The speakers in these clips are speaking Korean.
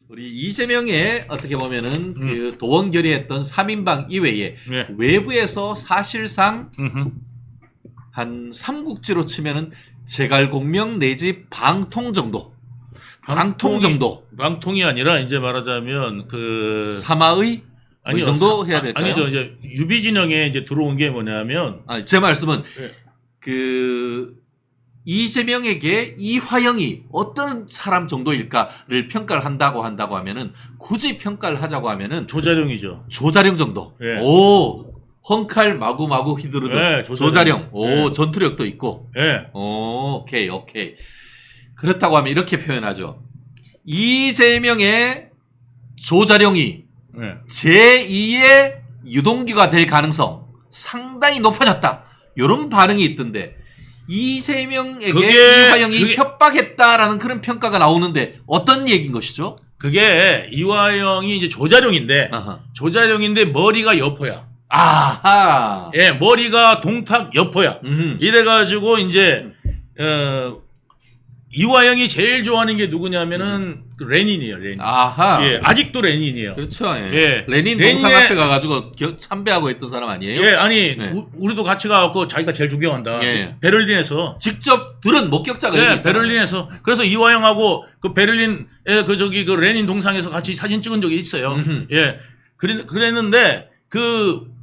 우리 이재명의 어떻게 보면은 그 도원 결의했던 3인방 이외에 네. 외부에서 사실상 한 삼국지로 치면은 제갈공명 내지 방통 정도. 방통 정도. 방통이 아니라 이제 말하자면 그 사마의 뭐 이 정도 해야 될까요? 아니죠. 이제 유비 진영에 이제 들어온 게 뭐냐면 아니, 제 말씀은 네. 그 이재명에게 이화영이 어떤 사람 정도일까를 평가를 한다고 하면은 굳이 평가를 하자고 하면은 조자룡이죠. 조자룡 정도. 네. 오, 헝칼 마구마구 휘두르듯 네, 조자룡. 오, 네. 전투력도 있고. 예. 오, 오케이. 그렇다고 하면 이렇게 표현하죠. 이재명의 조자룡이 예. 제2의 유동규가 될 가능성 상당히 높아졌다. 이런 반응이 있던데 이재명에게 이화영이 협박했다라는 그런 평가가 나오는데 어떤 얘기인 것이죠? 그게 이화영이 이제 조자룡인데 아하. 조자룡인데 머리가 여포야. 아하. 예, 머리가 동탁 여포야. 이래가지고 이제 이화영이 제일 좋아하는 게 누구냐면은 그 레닌이에요. 레닌. 아하. 예, 아직도 레닌이에요. 그렇죠. 예. 예. 레닌 동상 앞에 가가지고 참배하고 있던 사람 아니에요? 예, 아니 네. 우리도 같이 가갖고 자기가 제일 존경한다. 예. 베를린에서. 직접 들은 목격자가 네, 여기 있잖아요. 베를린에서. 그래서 이화영하고 그 베를린의 그 저기 그 레닌 동상에서 같이 사진 찍은 적이 있어요. 예. 그랬는데 그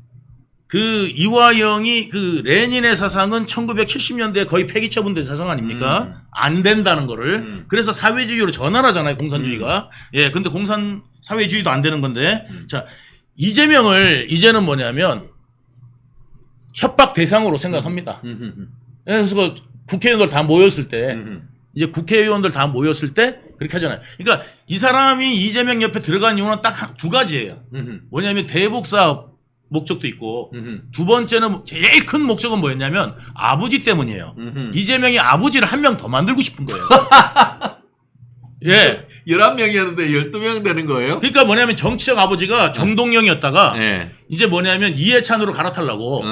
이화영이 그 레닌의 사상은 1970년대에 거의 폐기 처분된 사상 아닙니까? 안 된다는 거를. 그래서 사회주의로 전환하잖아요, 공산주의가. 예, 근데 사회주의도 안 되는 건데. 자, 이재명을 이제는 뭐냐면 협박 대상으로 생각합니다. 예, 그래서 그 국회의원들 다 모였을 때 이제 국회의원들 다 모였을 때 그렇게 하잖아요. 그러니까 이 사람이 이재명 옆에 들어간 이유는 딱 두 가지예요. 뭐냐면 대북 사업 목적도 있고 두 번째는 제일 큰 목적은 뭐였냐면 아버지 때문이에요. 이재명이 아버지를 한 명 더 만들고 싶은 거예요. 예. 11명이었는데 12명 되는 거예요? 그러니까 뭐냐면 정치적 아버지가 정동영이었다가 네. 이제 뭐냐면 이해찬으로 갈아타려고.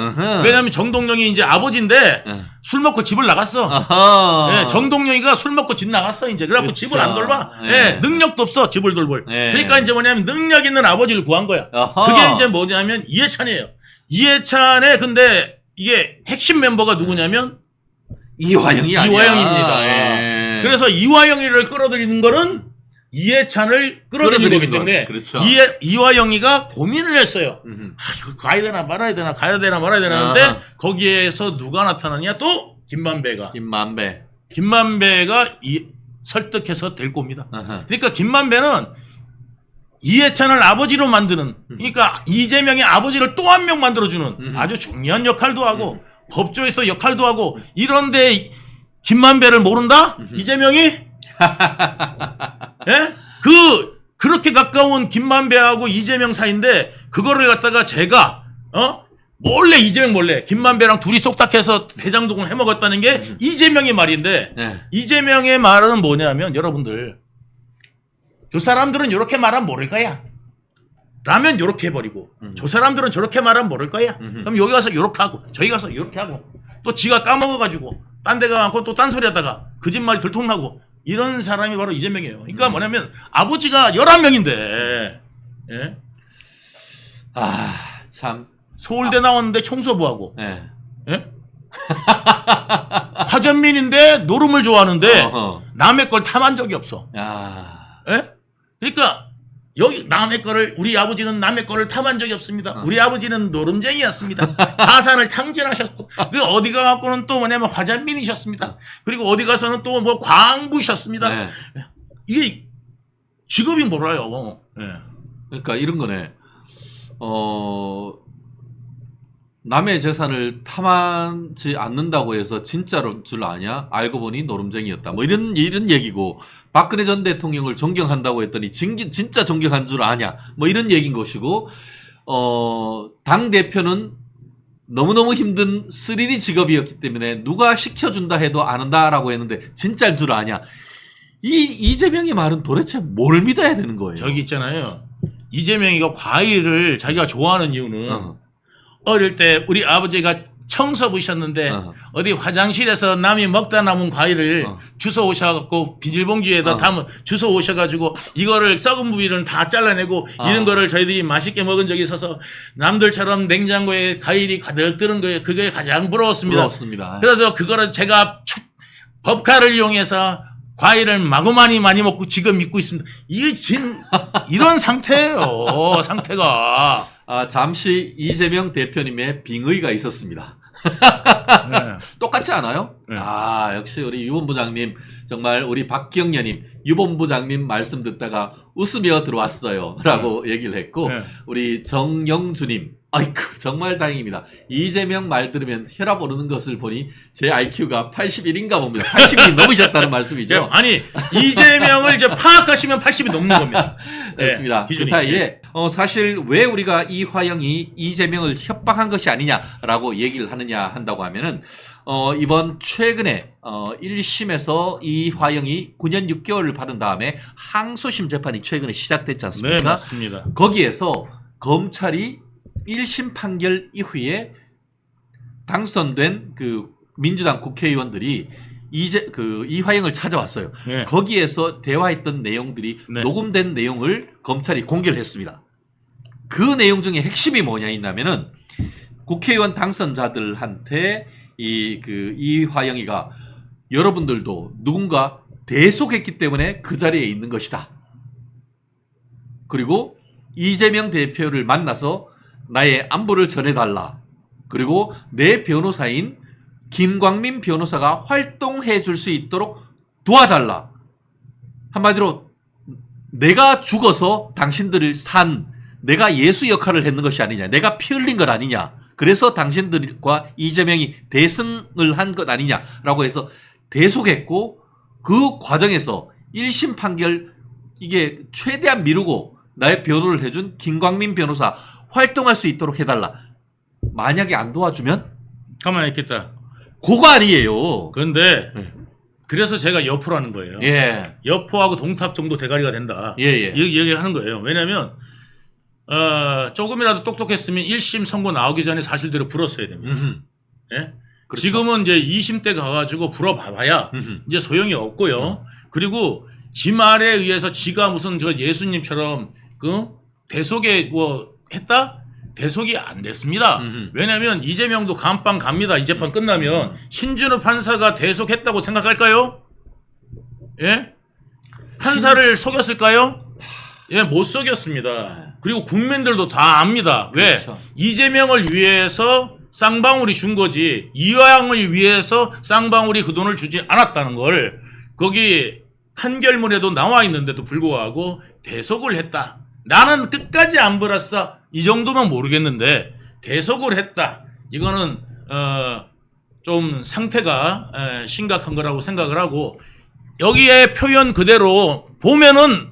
왜냐면 정동영이 이제 아버지인데 술 먹고 집을 나갔어. 예, 정동영이가 술 먹고 집 나갔어 이제. 그래갖고 그쵸. 집을 안 돌봐. 예. 예, 능력도 없어 집을 돌볼. 예. 그러니까 이제 뭐냐면 능력 있는 아버지를 구한 거야. 어허. 그게 이제 뭐냐면 이해찬이에요. 이해찬의 근데 이게 핵심 멤버가 누구냐면 이화영이 아니야. 이화영입니다. 예. 그래서 이화영이를 끌어들이는 거는 이해찬을 끌어들이는 거기 때문에 그렇죠. 이화영이가 고민을 했어요. 이거 가야 되나 말아야 되나 가야 되나 말아야 되나 하는데 거기에서 누가 나타나냐 또 김만배가 설득해서 될 겁니다. 그러니까 김만배는 이해찬을 아버지로 만드는 그러니까 이재명의 아버지를 또 한 명 만들어주는 아주 중요한 역할도 하고 법조에서 역할도 하고 이런데 김만배를 모른다? 이재명이? 예? 그렇게 가까운 김만배하고 이재명 사이인데 그거를 갖다가 제가 몰래 이재명 몰래 김만배랑 둘이 쏙닥해서 대장동을 해먹었다는 게 이재명의 말인데 이재명의 말은 뭐냐면 여러분들 요 사람들은 이렇게 말하면 모를 거야. 라면 요렇게 해버리고 저 사람들은 저렇게 말하면 모를 거야. 그럼 여기 가서 요렇게 하고 저기 가서 요렇게 하고 또 지가 까먹어가지고 딴 데 가고 또 딴소리 하다가 거짓말이 들통나고 이런 사람이 바로 이재명이에요. 그러니까 뭐냐면 아버지가 11명인데 예? 참 서울대 나왔는데 청소부하고 예. 예? 화전민인데 노름을 좋아하는데 어허. 남의 걸 탐한 적이 없어. 야. 예? 그러니까 여기 남의 거를 우리 아버지는 남의 거를 탐한 적이 없습니다. 우리 아버지는 노름쟁이였습니다. 가산을 탕진하셨고 그 어디 가갖고는 또 뭐냐면 화전민이셨습니다. 그리고 어디 가서는 또 뭐 광부셨습니다. 네. 이게 직업이 몰라요. 예. 그러니까 이런 거네. 남의 재산을 탐하지 않는다고 해서 진짜로 줄 아냐? 알고 보니 노름쟁이였다. 뭐 이런 얘기고 박근혜 전 대통령을 존경한다고 했더니 진짜 존경한 줄 아냐? 뭐 이런 얘기인 것이고 당 대표는 너무너무 힘든 3D 직업이었기 때문에 누가 시켜준다 해도 안 한다라고 했는데 진짜일 줄 아냐? 이재명의 말은 도대체 뭘 믿어야 되는 거예요? 저기 있잖아요. 이재명이가 과일을 자기가 좋아하는 이유는 어릴 때 우리 아버지가 청소 부셨는데 어디 화장실에서 남이 먹다 남은 과일을 주워 오셔갖고 비닐봉지에다 담아 주워 오셔가지고 이거를 썩은 부위를 다 잘라내고 이런 거를 저희들이 맛있게 먹은 적이 있어서 남들처럼 냉장고에 과일이 가득 들은 거에 그게 가장 부러웠습니다. 부럽습니다. 그래서 그거를 제가 법카를 이용해서 과일을 마구마니 많이 먹고 지금 믿고 있습니다. 이게 이런 상태예요. 상태가. 잠시 이재명 대표님의 빙의가 있었습니다. 네. 똑같지 않아요? 네. 역시 우리 유본부장님, 정말 우리 박경련님, 유본부장님 말씀 듣다가 웃으며 들어왔어요. 라고 얘기를 했고, 네. 우리 정영주님, 아이쿠, 정말 다행입니다. 이재명 말 들으면 혈압 오르는 것을 보니 제 IQ가 81인가 봅니다. 80이 넘으셨다는 말씀이죠. 아니, 이재명을 이제 파악하시면 80이 넘는 겁니다. 그렇습니다. 네, 그 사이에 사실 왜 우리가 이화영이 이재명을 협박한 것이 아니냐라고 얘기를 하느냐 한다고 하면은 이번 최근에 1심에서 이화영이 9년 6개월을 받은 다음에 항소심 재판이 최근에 시작됐지 않습니까? 네, 맞습니다. 거기에서 검찰이 1심 판결 이후에 당선된 그 민주당 국회의원들이 이화영을 찾아왔어요. 네. 거기에서 대화했던 내용들이 네. 녹음된 내용을 검찰이 공개를 했습니다. 그 내용 중에 핵심이 뭐냐 있냐면은 국회의원 당선자들한테 이화영이가 여러분들도 누군가 대속했기 때문에 그 자리에 있는 것이다. 그리고 이재명 대표를 만나서 나의 안부를 전해달라. 그리고 내 변호사인 김광민 변호사가 활동해 줄 수 있도록 도와달라. 한마디로 내가 죽어서 당신들을 내가 예수 역할을 했는 것이 아니냐. 내가 피 흘린 것 아니냐. 그래서 당신들과 이재명이 대승을 한 것 아니냐라고 해서 대속했고 그 과정에서 1심 판결 이게 최대한 미루고 나의 변호를 해준 김광민 변호사 활동할 수 있도록 해달라. 만약에 안 도와주면 가만히 있겠다. 그거 아니에요. 그런데 네. 그래서 제가 여포라는 거예요. 예. 여포하고 동탁 정도 대가리가 된다. 예. 이 얘기하는 거예요. 왜냐하면 조금이라도 똑똑했으면 1심 선고 나오기 전에 사실대로 불었어야 됩니다. 예? 그렇죠. 지금은 이제 2심 때 가가지고 불어봐야 이제 소용이 없고요. 그리고 지 말에 의해서 지가 무슨 저 예수님처럼 그 대속에 뭐 했다? 대속이 안 됐습니다. 왜냐하면 이재명도 감방 갑니다. 이 재판 끝나면 신준우 판사가 대속했다고 생각할까요? 예? 판사를 속였을까요? 예, 못 속였습니다. 그리고 국민들도 다 압니다. 왜? 그렇죠. 이재명을 위해서 쌍방울이 준 거지 이화영을 위해서 쌍방울이 그 돈을 주지 않았다는 걸 거기 판결문에도 나와 있는데도 불구하고 대속을 했다. 나는 끝까지 안 벌었어. 이 정도면 모르겠는데 대속을 했다. 이거는 좀 상태가 심각한 거라고 생각을 하고 여기에 표현 그대로 보면은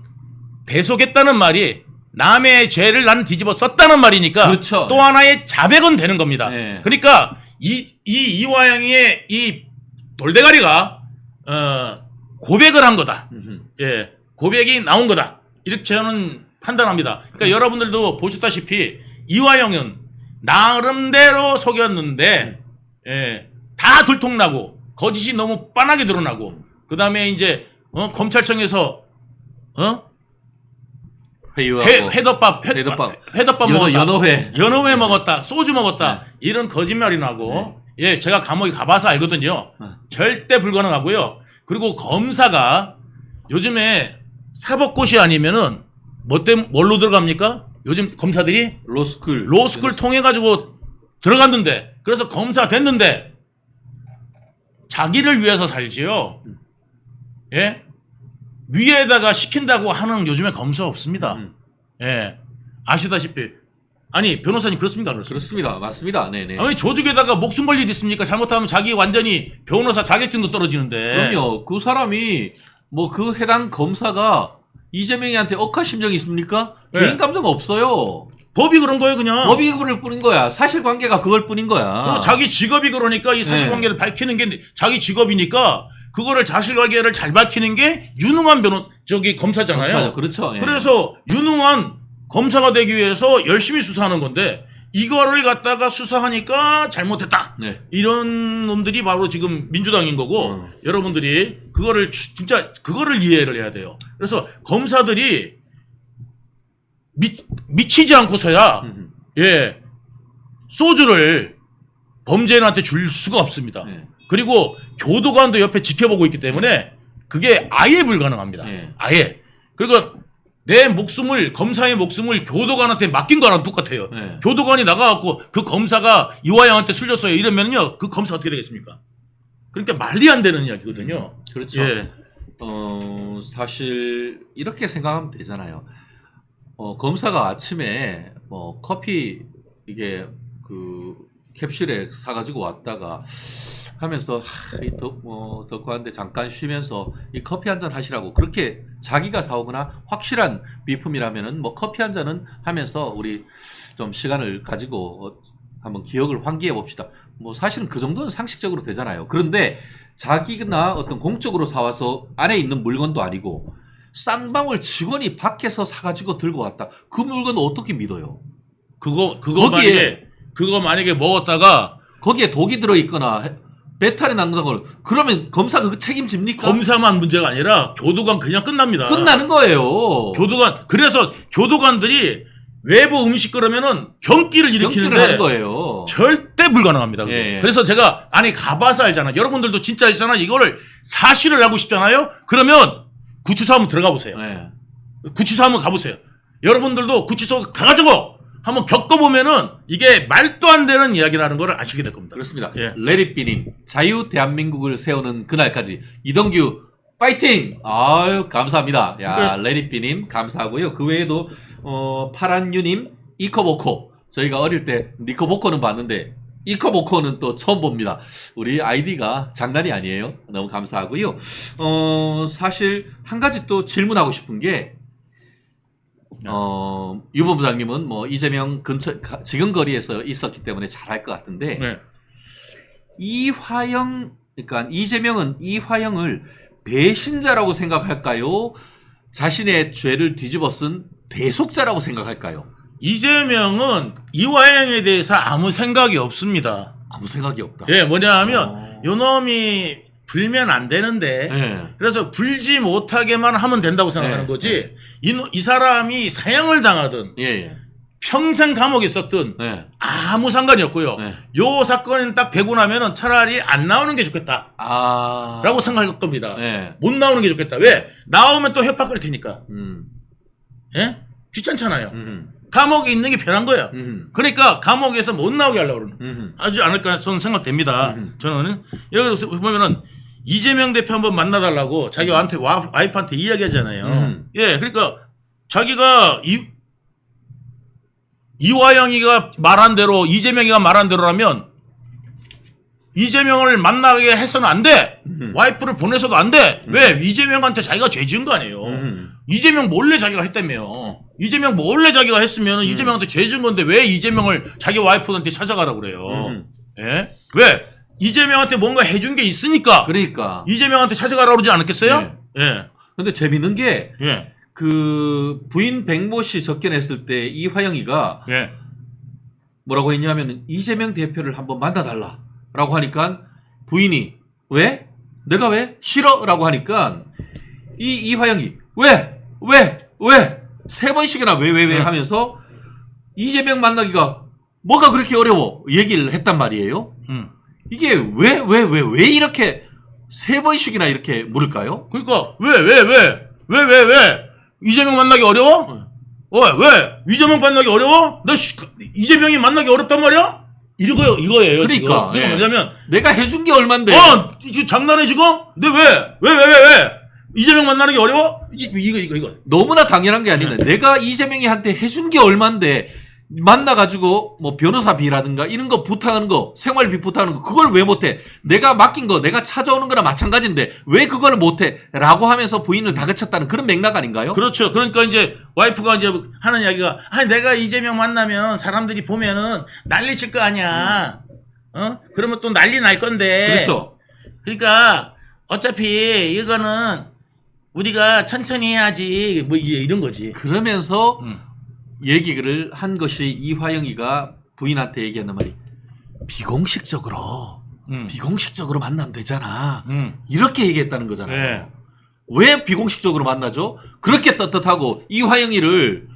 대속했다는 말이 남의 죄를 나는 뒤집어 썼다는 말이니까 그렇죠. 또 하나의 자백은 되는 겁니다. 네. 그러니까 이화영의 이 돌대가리가 고백을 한 거다. 예, 고백이 나온 거다. 이렇게 저는 판단합니다. 그러니까 그렇죠. 여러분들도 보셨다시피 이화영은 나름대로 속였는데 다 들통나고 거짓이 너무 빤하게 드러나고 그 다음에 이제 검찰청에서 회덮밥 먹었다. 연어회 먹었다. 소주 먹었다. 네. 이런 거짓말이 나고 제가 감옥에 가봐서 알거든요. 절대 불가능하고요. 그리고 검사가 요즘에 사법고시 아니면은 뭘로 들어갑니까? 요즘 검사들이 로스쿨 통해 가지고 들어갔는데 그래서 검사 됐는데 자기를 위해서 살지요. 예? 위에다가 시킨다고 하는 요즘에 검사 없습니다. 예. 아시다시피 아니 변호사님 그렇습니까? 그렇습니다. 맞습니다. 네네. 아니 조직에다가 목숨 걸 일 있습니까? 잘못하면 자기 완전히 변호사 자격증도 떨어지는데. 그럼요. 그 사람이 뭐 그 해당 검사가 이재명이한테 억하심정이 있습니까? 네. 개인 감정 없어요. 법이 그런 거예요, 그냥. 법이 그럴 뿐인 거야. 사실관계가 그걸 뿐인 거야. 그리고 자기 직업이 그러니까 이 사실관계를 밝히는 게 자기 직업이니까 그거를 사실관계를 잘 밝히는 게 유능한 검사잖아요. 그렇죠. 예. 그래서 유능한 검사가 되기 위해서 열심히 수사하는 건데 이거를 갖다가 수사하니까 잘못했다. 네. 이런 놈들이 바로 지금 민주당인 거고 여러분들이 그거를 진짜 그거를 이해를 해야 돼요. 그래서 검사들이 미치지 않고서야 예 소주를 범죄인한테 줄 수가 없습니다. 네. 그리고 교도관도 옆에 지켜보고 있기 때문에 그게 아예 불가능합니다. 네. 아예. 그리고 내 목숨을 검사의 목숨을 교도관한테 맡긴 거랑 똑같아요. 네. 교도관이 나가갖고 그 검사가 이화영한테 술 줬어요 이러면요 그 검사 어떻게 되겠습니까? 그러니까 말이 안 되는 이야기거든요. 그렇죠. 예. 사실 이렇게 생각하면 되잖아요. 검사가 아침에 뭐 커피 이게 그 캡슐에 사가지고 왔다가 하면서 덥고 한데 잠깐 쉬면서 이 커피 한 잔 하시라고 그렇게 자기가 사오거나 확실한 비품이라면은 뭐 커피 한 잔은 하면서 우리 좀 시간을 가지고 한번 기억을 환기해 봅시다. 뭐 사실은 그 정도는 상식적으로 되잖아요. 그런데 자기나 어떤 공적으로 사와서 안에 있는 물건도 아니고 쌍방울 직원이 밖에서 사가지고 들고 왔다. 그 물건 어떻게 믿어요? 그거 거기에 만약에 먹었다가 거기에 독이 들어 있거나 배탈이 난다는 걸 그러면 검사가 그 책임집니까? 검사만 문제가 아니라 교도관 그냥 끝납니다. 끝나는 거예요. 교도관 그래서 교도관들이 외부 음식 그러면은 경기를 일으키는데 하는 거예요. 절대 불가능합니다. 예. 그래서 제가 아니 가봐서 알잖아. 여러분들도 진짜 있잖아. 이거를 사실을 알고 싶잖아요. 그러면 구치소 한번 들어가 보세요. 네. 구치소 한번 가보세요. 여러분들도 구치소 가가지고 한번 겪어보면은 이게 말도 안 되는 이야기라는 걸 아시게 될 겁니다. 그렇습니다. 예. 레리비님 자유 대한민국을 세우는 그날까지 이동규 파이팅! 아유 감사합니다. 야 레리비님 감사하고요. 그 외에도 파란유님 이커보코 저희가 어릴 때 니커보코는 봤는데 이커보코는 또 처음 봅니다. 우리 아이디가 장난이 아니에요. 너무 감사하고요. 사실 한 가지 또 질문하고 싶은 게 유 본부장님은 뭐 이재명 근처 지금 거리에서 있었기 때문에 잘할 것 같은데 네. 그러니까 이재명은 이화영을 배신자라고 생각할까요? 자신의 죄를 뒤집어 쓴 대속자라고 생각할까요? 이재명은 이화영에 대해서 아무 생각이 없습니다. 아무 생각이 없다. 예, 뭐냐 하면 요 놈이 불면 안 되는데 네. 그래서 불지 못하게만 하면 된다고 생각하는 네. 거지 이 사람이 사형을 당하든 예. 평생 감옥에 있었든 네. 아무 상관이 없고요. 네. 요 사건이 딱 되고 나면은 차라리 안 나오는 게 좋겠다 라고 생각할 겁니다. 네. 못 나오는 게 좋겠다. 왜? 나오면 또 협박할 테니까. 예? 귀찮잖아요. 감옥에 있는 게 편한 거야. 그러니까 감옥에서 못 나오게 하려고 그러는 하지 않을까 저는 생각됩니다. 저는 여기 보면은 이재명 대표 한번 만나달라고 자기 와이프한테 이야기하잖아요. 예, 그러니까 자기가 이화영이가 말한 대로 이재명이가 말한 대로라면 이재명을 만나게 해서는 안 돼. 와이프를 보내서도 안 돼. 왜? 이재명한테 자기가 죄 지은 거 아니에요. 이재명 몰래 자기가 했다며요. 이재명 몰래 자기가 했으면 이재명한테 죄 지은 건데 왜 이재명을 자기 와이프한테 찾아가라고 그래요. 예? 왜? 이재명한테 뭔가 해준 게 있으니까. 그러니까 이재명한테 찾아가라고 그러지 않았겠어요? 네. 예. 근데 재밌는 게 예. 그 부인 백모 씨 접견했을 때 이화영이가 예. 뭐라고 했냐면 이재명 대표를 한번 만나달라라고 하니까 부인이 왜? 내가 왜? 싫어라고 하니까 이화영이 왜? 세 번씩이나 왜 하면서 이재명 만나기가 뭐가 그렇게 어려워 얘기를 했단 말이에요. 이게 왜 이렇게 세 번씩이나 이렇게 물을까요? 그러니까 왜 이재명 만나기 어려워? 왜 이재명 만나기 어려워? 너 이재명이 만나기 어렵단 말이야? 이거예요. 그러니까 이거 뭐냐면 내가 해준 게 얼만데? 지금 장난해 지금? 근데 왜 이재명 만나는 게 어려워? 이거 너무나 당연한 게 아닌데 내가 이재명이한테 해준 게 얼만데 만나가지고 뭐 변호사비라든가 이런 거 부탁하는 거 생활비 부탁하는 거 그걸 왜 못해? 내가 맡긴 거 내가 찾아오는 거나 마찬가지인데 왜 그걸 못해? 라고 하면서 부인을 다그쳤다는 그런 맥락 아닌가요? 그렇죠. 그러니까 이제 와이프가 이제 하는 이야기가 아니 내가 이재명 만나면 사람들이 보면은 난리 칠 거 아니야. 그러면 또 난리 날 건데. 그렇죠. 그러니까 어차피 이거는 우리가 천천히 해야지 뭐 이런 거지. 그러면서 얘기를 한 것이 이화영이가 부인한테 얘기하는 말이 비공식적으로 비공식적으로 만나면 되잖아. 이렇게 얘기했다는 거잖아요. 네. 왜 비공식적으로 만나죠? 그렇게 떳떳하고 이화영이를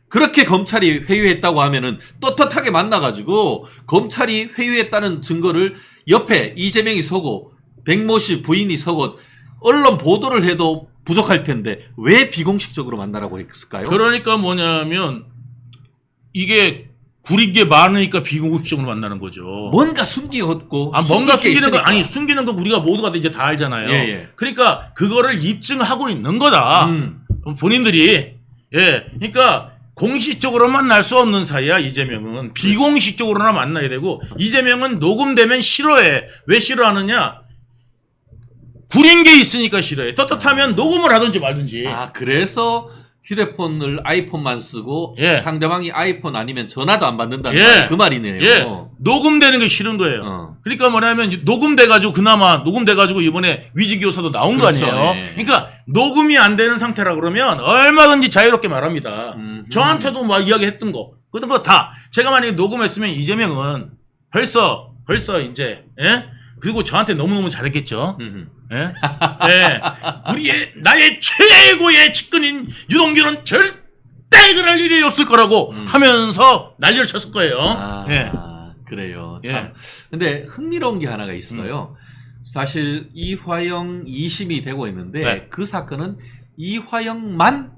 그렇게 검찰이 회유했다고 하면은 떳떳하게 만나가지고 검찰이 회유했다는 증거를 옆에 이재명이 서고 백모 씨 부인이 서고 언론 보도를 해도 부족할 텐데 왜 비공식적으로 만나라고 했을까요? 그러니까 뭐냐면 이게 구린 게 많으니까 비공식적으로 만나는 거죠. 뭔가 숨기었고 뭔가 숨길 게 숨기는 거 있으니까. 아니 숨기는 거 우리가 모두가 이제 다 알잖아요. 예, 예. 그러니까 그거를 입증하고 있는 거다. 본인들이 예, 그러니까 공식적으로 만날 수 없는 사이야. 이재명은 비공식적으로나 만나야 되고 이재명은 녹음되면 싫어해. 왜 싫어하느냐? 구린 게 있으니까 싫어해. 떳떳하면 녹음을 하든지 말든지. 아 그래서 휴대폰을 아이폰만 쓰고 예. 상대방이 아이폰 아니면 전화도 안 받는다는 예. 말, 그 말이네요. 예. 녹음되는 게 싫은 거예요. 어. 그러니까 뭐냐면 녹음돼가지고 그나마 녹음돼가지고 이번에 위직교사도 나온 그렇죠. 거 아니에요. 예. 그러니까 녹음이 안 되는 상태라 그러면 얼마든지 자유롭게 말합니다. 저한테도 막 이야기했던 거, 그런 거 다 제가 만약에 녹음했으면 이재명은 벌써 이제 예? 그리고 저한테 너무너무 잘했겠죠. 예? 예. 나의 최고의 측근인 유동규는 절대 그럴 일이 없을 거라고 하면서 난리를 쳤을 거예요. 예. 그래요. 예. 참. 근데 흥미로운 게 하나가 있어요. 사실 이화영 2심이 되고 있는데 네. 그 사건은 이화영만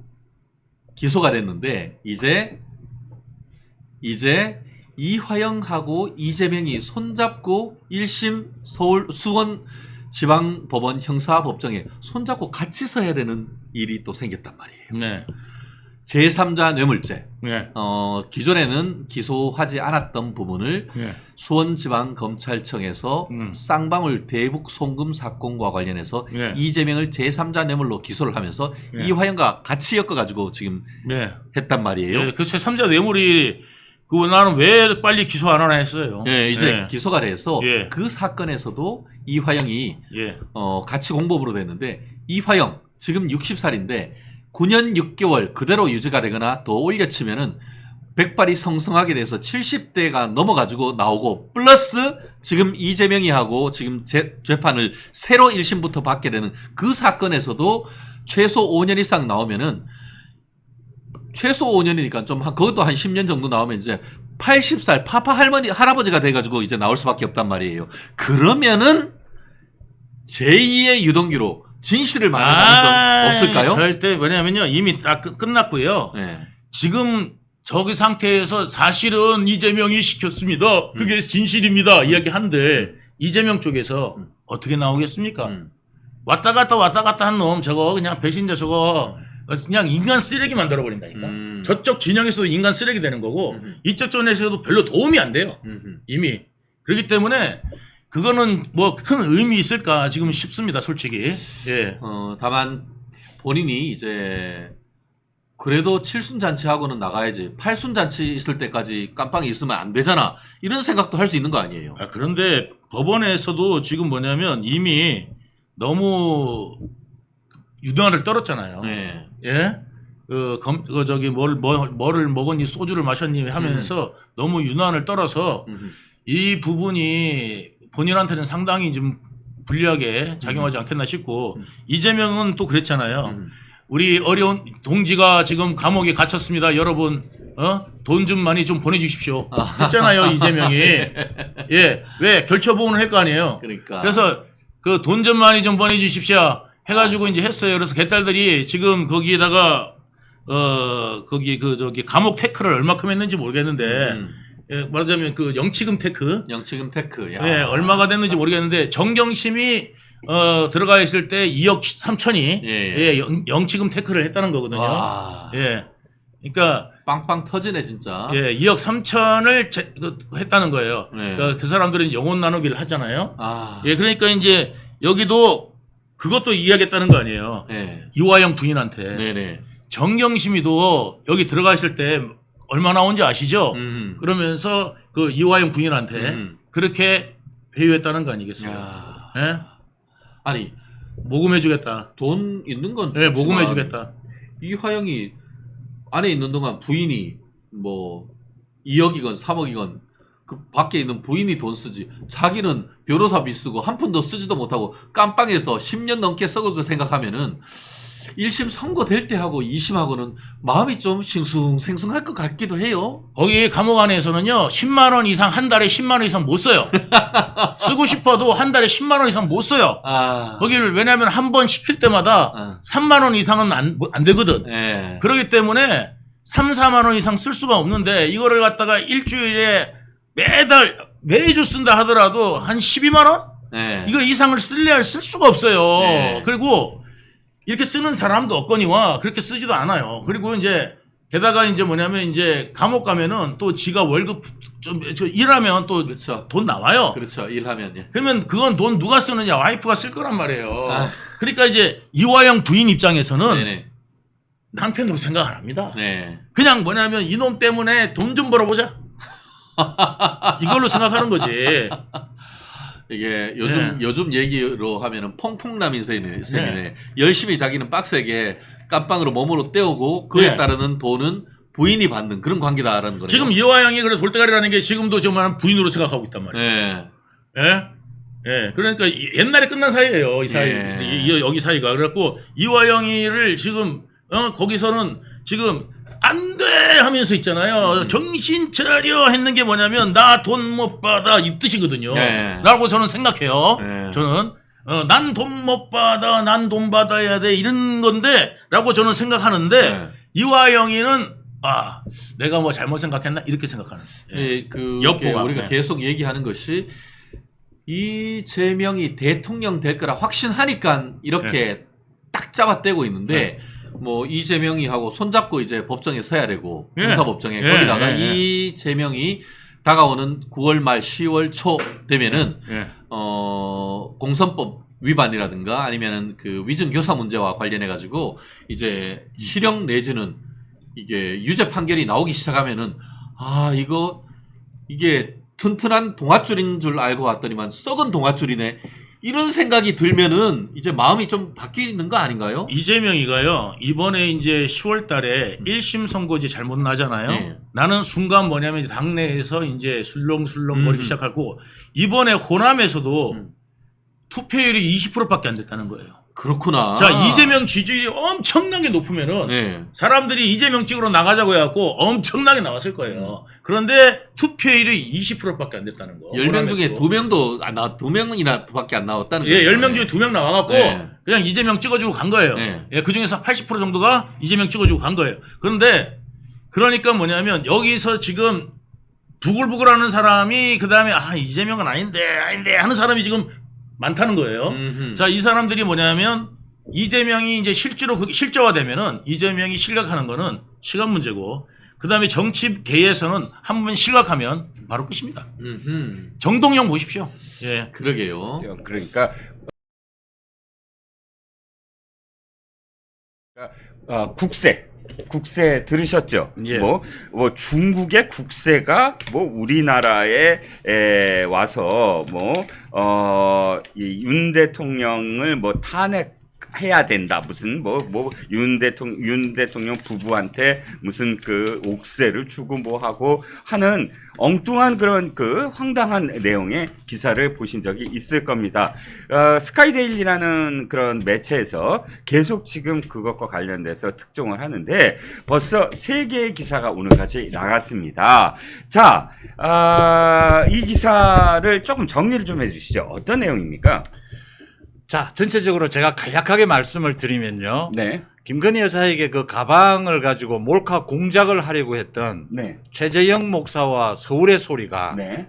기소가 됐는데 이제 이화영하고 이재명이 손잡고 1심 서울 수원 지방법원 형사법정에 손잡고 같이 서야 되는 일이 또 생겼단 말이에요. 네. 제3자 뇌물죄. 네. 기존에는 기소하지 않았던 부분을 네. 수원지방검찰청에서 쌍방울 대북 송금 사건과 관련해서 네. 이재명을 제3자 뇌물로 기소를 하면서 네. 이화영과 같이 엮어가지고 지금 네. 했단 말이에요. 예, 그 제3자 뇌물이 그 나는 왜 빨리 기소 안 하나 했어요. 예, 이제 예. 기소가 돼서 예. 그 사건에서도 이화영이 예. 같이 공범으로 됐는데 이화영 지금 60살인데 9년 6개월 그대로 유지가 되거나 더 올려치면은 백발이 성성하게 돼서 70대가 넘어가지고 나오고 플러스 지금 이재명이 하고 지금 재판을 새로 1심부터 받게 되는 그 사건에서도 최소 5년 이상 나오면은 최소 5년이니까 좀 그것도 한 10년 정도 나오면 이제 80살 파파 할아버지가 돼가지고 이제 나올 수밖에 없단 말이에요. 그러면은 제2의 유동규로 진실을 말할 가능성 없을까요? 절대. 왜냐면요 이미 다 끝났고요. 네. 지금 저기 상태에서 사실은 이재명이 시켰습니다. 그게 진실입니다. 이야기한데 이재명 쪽에서 어떻게 나오겠습니까? 왔다 갔다 한 놈 저거 그냥 배신자 저거 그냥 인간 쓰레기 만들어 버린다니까. 저쪽 진영에서도 인간 쓰레기 되는 거고 이쪽 쪽에서도 별로 도움이 안 돼요. 이미. 그렇기 때문에 그거는 뭐 큰 의미 있을까 지금 싶습니다, 솔직히. 예. 다만 본인이 이제 그래도 7순잔치하고는 나가야지 8순잔치 있을 때까지 깜빵이 있으면 안 되잖아. 이런 생각도 할 수 있는 거 아니에요. 그런데 법원에서도 지금 뭐냐면 이미 너무 유dan을 떨었잖아요. 네. 예? 뭐를 먹었니 소주를 마셨니 하면서 너무 유난을 떨어서 이 부분이 본인한테는 상당히 좀 불리하게 작용하지 않겠나 싶고 이재명은 또 그랬잖아요. 우리 어려운 동지가 지금 감옥에 갇혔습니다. 여러분 돈 좀 많이 좀 보내주십시오. 했잖아요 이재명이. 예, 왜 결처보험을 할 거 아니에요. 그러니까. 그래서 그 돈 좀 많이 좀 보내주십시오. 해가지고 이제 했어요. 그래서 개딸들이 지금 거기에다가 거기 감옥 테크를 얼마큼 했는지 모르겠는데 예, 말하자면 그 영치금 테크. 영치금 테크. 야. 예, 얼마가 됐는지 모르겠는데 정경심이 들어가 있을 때 2억 3천이 예, 영치금 테크를 했다는 거거든요. 와. 예. 그러니까 빵빵 터지네 진짜. 예, 2억 3천을 했다는 거예요. 네. 그러니까 그 사람들은 영혼 나누기를 하잖아요. 아. 예, 그러니까 이제 여기도 그것도 이야기했다는 거 아니에요. 네. 이화영 부인한테. 네네. 정경심이도 여기 들어가 있을 때 얼마 나온지 아시죠? 그러면서 그 이화영 부인한테 그렇게 회유했다는 거 아니겠어요? 예? 아니 모금해주겠다. 돈 있는 건 예, 모금해주겠다. 이화영이 안에 있는 동안 부인이 뭐 2억이건 3억이건 그 밖에 있는 부인이 돈 쓰지. 자기는 변호사비 쓰고 한 푼도 쓰지도 못하고 깜빵에서 10년 넘게 썩을 거 생각하면은 1심 선고될 때 하고 2심하고는 마음이 좀 싱숭생숭할 것 같기도 해요. 거기 감옥 안에서는요 10만 원 이상 한 달에 10만 원 이상 못 써요. 쓰고 싶어도 한 달에 10만 원 이상 못 써요. 거기를 왜냐하면 한 번 시킬 때마다 3만 원 이상은 안 되거든. 네. 그렇기 때문에 3, 4만 원 이상 쓸 수가 없는데 이거를 갖다가 일주일에 매주 쓴다 하더라도 한 12만 원? 네. 이거 이상을 쓸 수가 없어요. 네. 그리고 이렇게 쓰는 사람도 없거니와 그렇게 쓰지도 않아요. 그리고 이제 게다가 이제 뭐냐면 이제 감옥 가면은 또 지가 월급 좀 일하면 또 돈 그렇죠. 나와요. 그렇죠. 일하면. 예. 그러면 그건 돈 누가 쓰느냐? 와이프가 쓸 거란 말이에요. 아. 그러니까 이제 이화영 부인 입장에서는 네네. 남편으로 생각 안 합니다. 네. 그냥 뭐냐면 이놈 때문에 돈 좀 벌어보자. 이걸로 생각하는 거지. 이게 요즘 얘기로 하면은 퐁퐁남인 셈이네. 네. 열심히 자기는 빡세게 깜빵으로 몸으로 때우고 그에 네. 따르는 돈은 부인이 받는 그런 관계다라는 거예요. 지금 이화영이 그래 돌대가리라는 게 지금도 정말 부인으로 생각하고 있단 말이에요. 네. 예? 예. 그러니까 옛날에 끝난 사이예요. 이 사이. 예. 여기 사이가. 그래갖고 이화영이를 지금 거기서는 지금 안 돼 하면서 있잖아요. 정신 차려 했는 게 뭐냐면 나 돈 못 받아 이 뜻이거든요. 네. 라고 저는 생각해요. 네. 저는 난 돈 못 받아 난 돈 받아야 돼 이런 건데 라고 저는 생각하는데 네. 이화영이는 내가 뭐 잘못 생각했나 이렇게 생각하는. 예, 그 엿보가. 우리가 네. 계속 얘기하는 것이 이재명이 대통령 될 거라 확신하니까 이렇게 딱 잡아떼고 있는데 뭐 이재명이 하고 손잡고 이제 법정에 서야 되고 예. 형사법정에 예, 거기다가 예, 예. 이재명이 다가오는 9월 말 10월 초 되면은 예. 공선법 위반이라든가 아니면은 그 위증교사 문제와 관련해 가지고 이제 실형 내지는 이게 유죄 판결이 나오기 시작하면은 이게 튼튼한 동아줄인 줄 알고 왔더니만 썩은 동아줄이네. 이런 생각이 들면은 이제 마음이 좀 바뀌는 거 아닌가요? 이재명이가요 이번에 이제 10월 달에 1심 선고지 잘못 나잖아요. 네. 나는 순간 뭐냐면 당내에서 이제 술렁술렁거리기 시작하고 이번에 호남에서도 투표율이 20%밖에 안 됐다는 거예요. 그렇구나. 자, 이재명 지지율이 엄청나게 높으면은 네. 사람들이 이재명 찍으러 나가자고 해갖고 엄청나게 나왔을 거예요. 그런데 투표율이 20%밖에 안 됐다는 거. 10명 중에 호남에서도. 2명이나 밖에 안 나왔다는 예, 거예요. 10명 중에 2명 나와갖고 네. 그냥 이재명 찍어주고 간 거예요. 네. 예, 그 중에서 80% 정도가 이재명 찍어주고 간 거예요. 그런데 그러니까 뭐냐면 여기서 지금 부글부글 하는 사람이 그 다음에 이재명은 아닌데 하는 사람이 지금 많다는 거예요. 자, 이 사람들이 뭐냐면 이재명이 이제 실제화되면은 이재명이 실각하는 거는 시간 문제고 그 다음에 정치계에서는 한 번 실각하면 바로 끝입니다. 정동영 보십시오. 예. 그러게요. 그러니까 국세 들으셨죠? 예. 뭐 중국의 국세가 뭐 우리나라에 와서 이 윤 대통령을 뭐 탄핵해야 된다. 무슨 윤 대통령 부부한테 무슨 그 옥세를 주고 뭐 하고 하는 엉뚱한 그런 그 황당한 내용의 기사를 보신 적이 있을 겁니다. 스카이데일리라는 그런 매체에서 계속 지금 그것과 관련돼서 특종을 하는데 벌써 3개의 기사가 오늘까지 나갔습니다. 자, 이 기사를 조금 정리를 좀 해주시죠. 어떤 내용입니까? 자, 전체적으로 제가 간략하게 말씀을 드리면요. 네. 김건희 여사에게 그 가방을 가지고 몰카 공작을 하려고 했던 네. 최재형 목사와 서울의 소리가 네.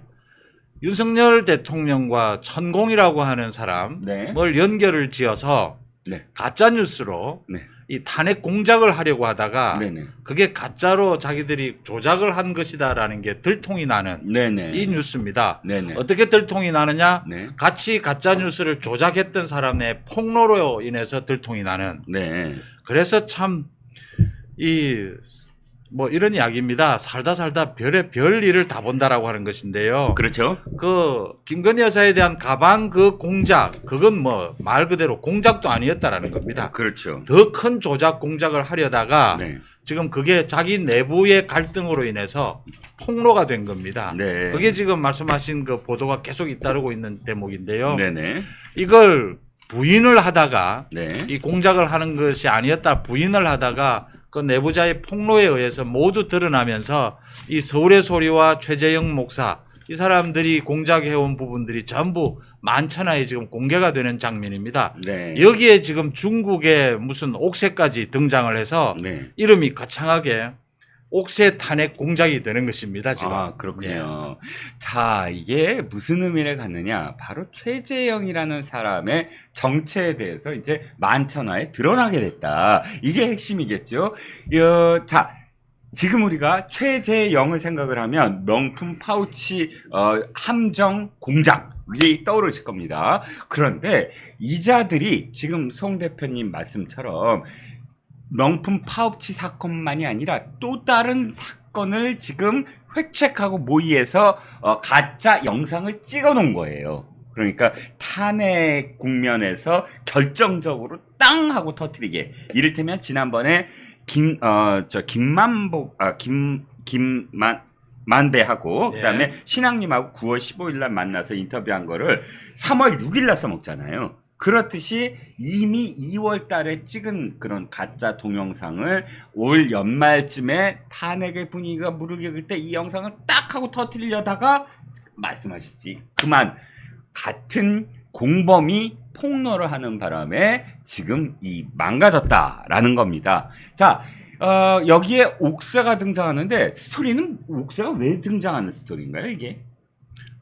윤석열 대통령과 천공이라고 하는 사람을 네. 연결을 지어서 네. 가짜 뉴스로 네. 이 탄핵 공작을 하려고 하다가 네네. 그게 가짜로 자기들이 조작을 한 것이다라는 게 들통이 나는 네네. 이 뉴스입니다. 네네. 어떻게 들통이 나느냐? 네. 같이 가짜 뉴스를 조작했던 사람의 폭로로 인해서 들통이 나는. 네. 그래서 참 이런 이야기입니다. 살다 별 일을 다 본다라고 하는 것인데요. 그렇죠. 그 김건희 여사에 대한 가방 그 공작, 그건 뭐 말 그대로 공작도 아니었다라는 겁니다. 그렇죠. 더 큰 조작 공작을 하려다가 네. 지금 그게 자기 내부의 갈등으로 인해서 폭로가 된 겁니다. 네. 그게 지금 말씀하신 그 보도가 계속 잇따르고 있는 대목인데요. 네네. 이걸 부인을 하다가 네. 이 공작을 하는 것이 아니었다 부인을 하다가 그 내부자의 폭로에 의해서 모두 드러나면서 이 서울의 소리와 최재형 목사 이 사람들이 공작해온 부분들이 전부 만천하에 지금 공개가 되는 장면입니다. 네. 여기에 지금 중국의 무슨 옥새까지 등장을 해서 네. 이름이 거창하게 옥새 탄핵 공작이 되는 것입니다. 지금. 아, 그렇군요. 자, 이게 무슨 의미를 갖느냐. 바로 최재형이라는 사람의 정체에 대해서 이제 만천하에 드러나게 됐다. 이게 핵심이겠죠. 자, 지금 우리가 최재형을 생각을 하면 명품 파우치 함정 공작 이게 떠오르실 겁니다. 그런데 이자들이 지금 송 대표님 말씀처럼 명품 파우치 사건만이 아니라 또 다른 사건을 지금 획책하고 모의해서 가짜 영상을 찍어 놓은 거예요. 그러니까 탄핵 국면에서 결정적으로 땅 하고 터뜨리게. 이를테면 지난번에 만배하고 예. 그다음에 신앙님하고 9월 15일 날 만나서 인터뷰한 거를 3월 6일 날 써먹잖아요. 그렇듯이 이미 2월 달에 찍은 그런 가짜 동영상을 올 연말쯤에 탄핵의 분위기가 무르익을 때 이 영상을 딱 하고 터뜨리려다가 말씀하셨지. 그만 같은 공범이 폭로를 하는 바람에 지금 이 망가졌다라는 겁니다. 자, 여기에 옥새가 등장하는데 스토리는 옥새가 왜 등장하는 스토리인가요, 이게?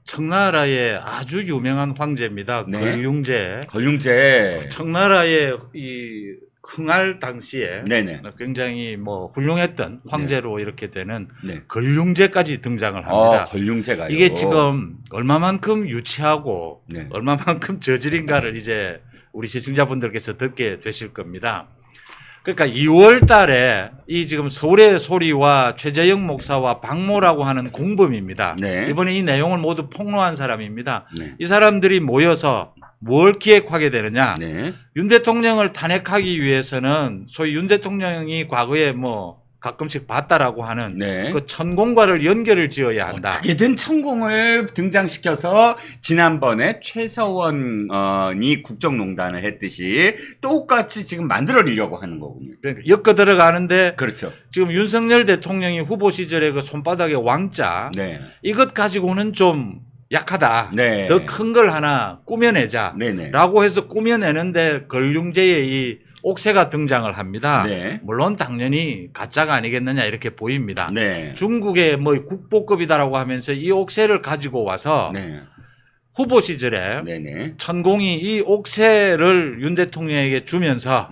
청나라의 아주 유명한 황제입니다. 네. 걸륭제. 걸륭제. 청나라의 이 흥할 당시에 네네. 굉장히 뭐 훌륭했던 황제로 이렇게 되는 네. 걸륭제까지 등장을 합니다. 걸륭제가요. 이게 지금 얼마만큼 유치하고 네. 얼마만큼 저질인가를 이제 우리 시청자분들께서 듣게 되실 겁니다. 그러니까 2월 달에 이 지금 서울의 소리와 최재형 목사와 박모라고 하는 공범입니다. 네. 이번에 이 내용을 모두 폭로한 사람입니다. 네. 이 사람들이 모여서 뭘 기획하게 되느냐. 네. 윤 대통령을 탄핵하기 위해서는 소위 윤 대통령이 과거에 뭐 가끔씩 봤다라고 하는 네. 그 천공과를 연결을 지어야 한다. 어떻게든 천공을 등장시켜서 지난번에 최서원이 국정농단을 했듯이 똑같이 지금 만들어내려고 하는 거군요. 그러니까 엮어 들어가는데 그렇죠. 지금 윤석열 대통령이 후보 시절에 그 손바닥에 왕자 네. 이것 가지고는 좀 약하다. 네. 더 큰 걸 하나 꾸며내자. 네네. 라고 해서 꾸며내는데 걸륭제의 이 옥새가 등장을 합니다. 네. 물론 당연히 가짜가 아니겠느냐 이렇게 보입니다. 네. 중국의 뭐 국보급이다라고 하면서 이 옥새를 가지고 와서 네. 후보 시절에 네네. 천공이 이 옥새를 윤 대통령에게 주면서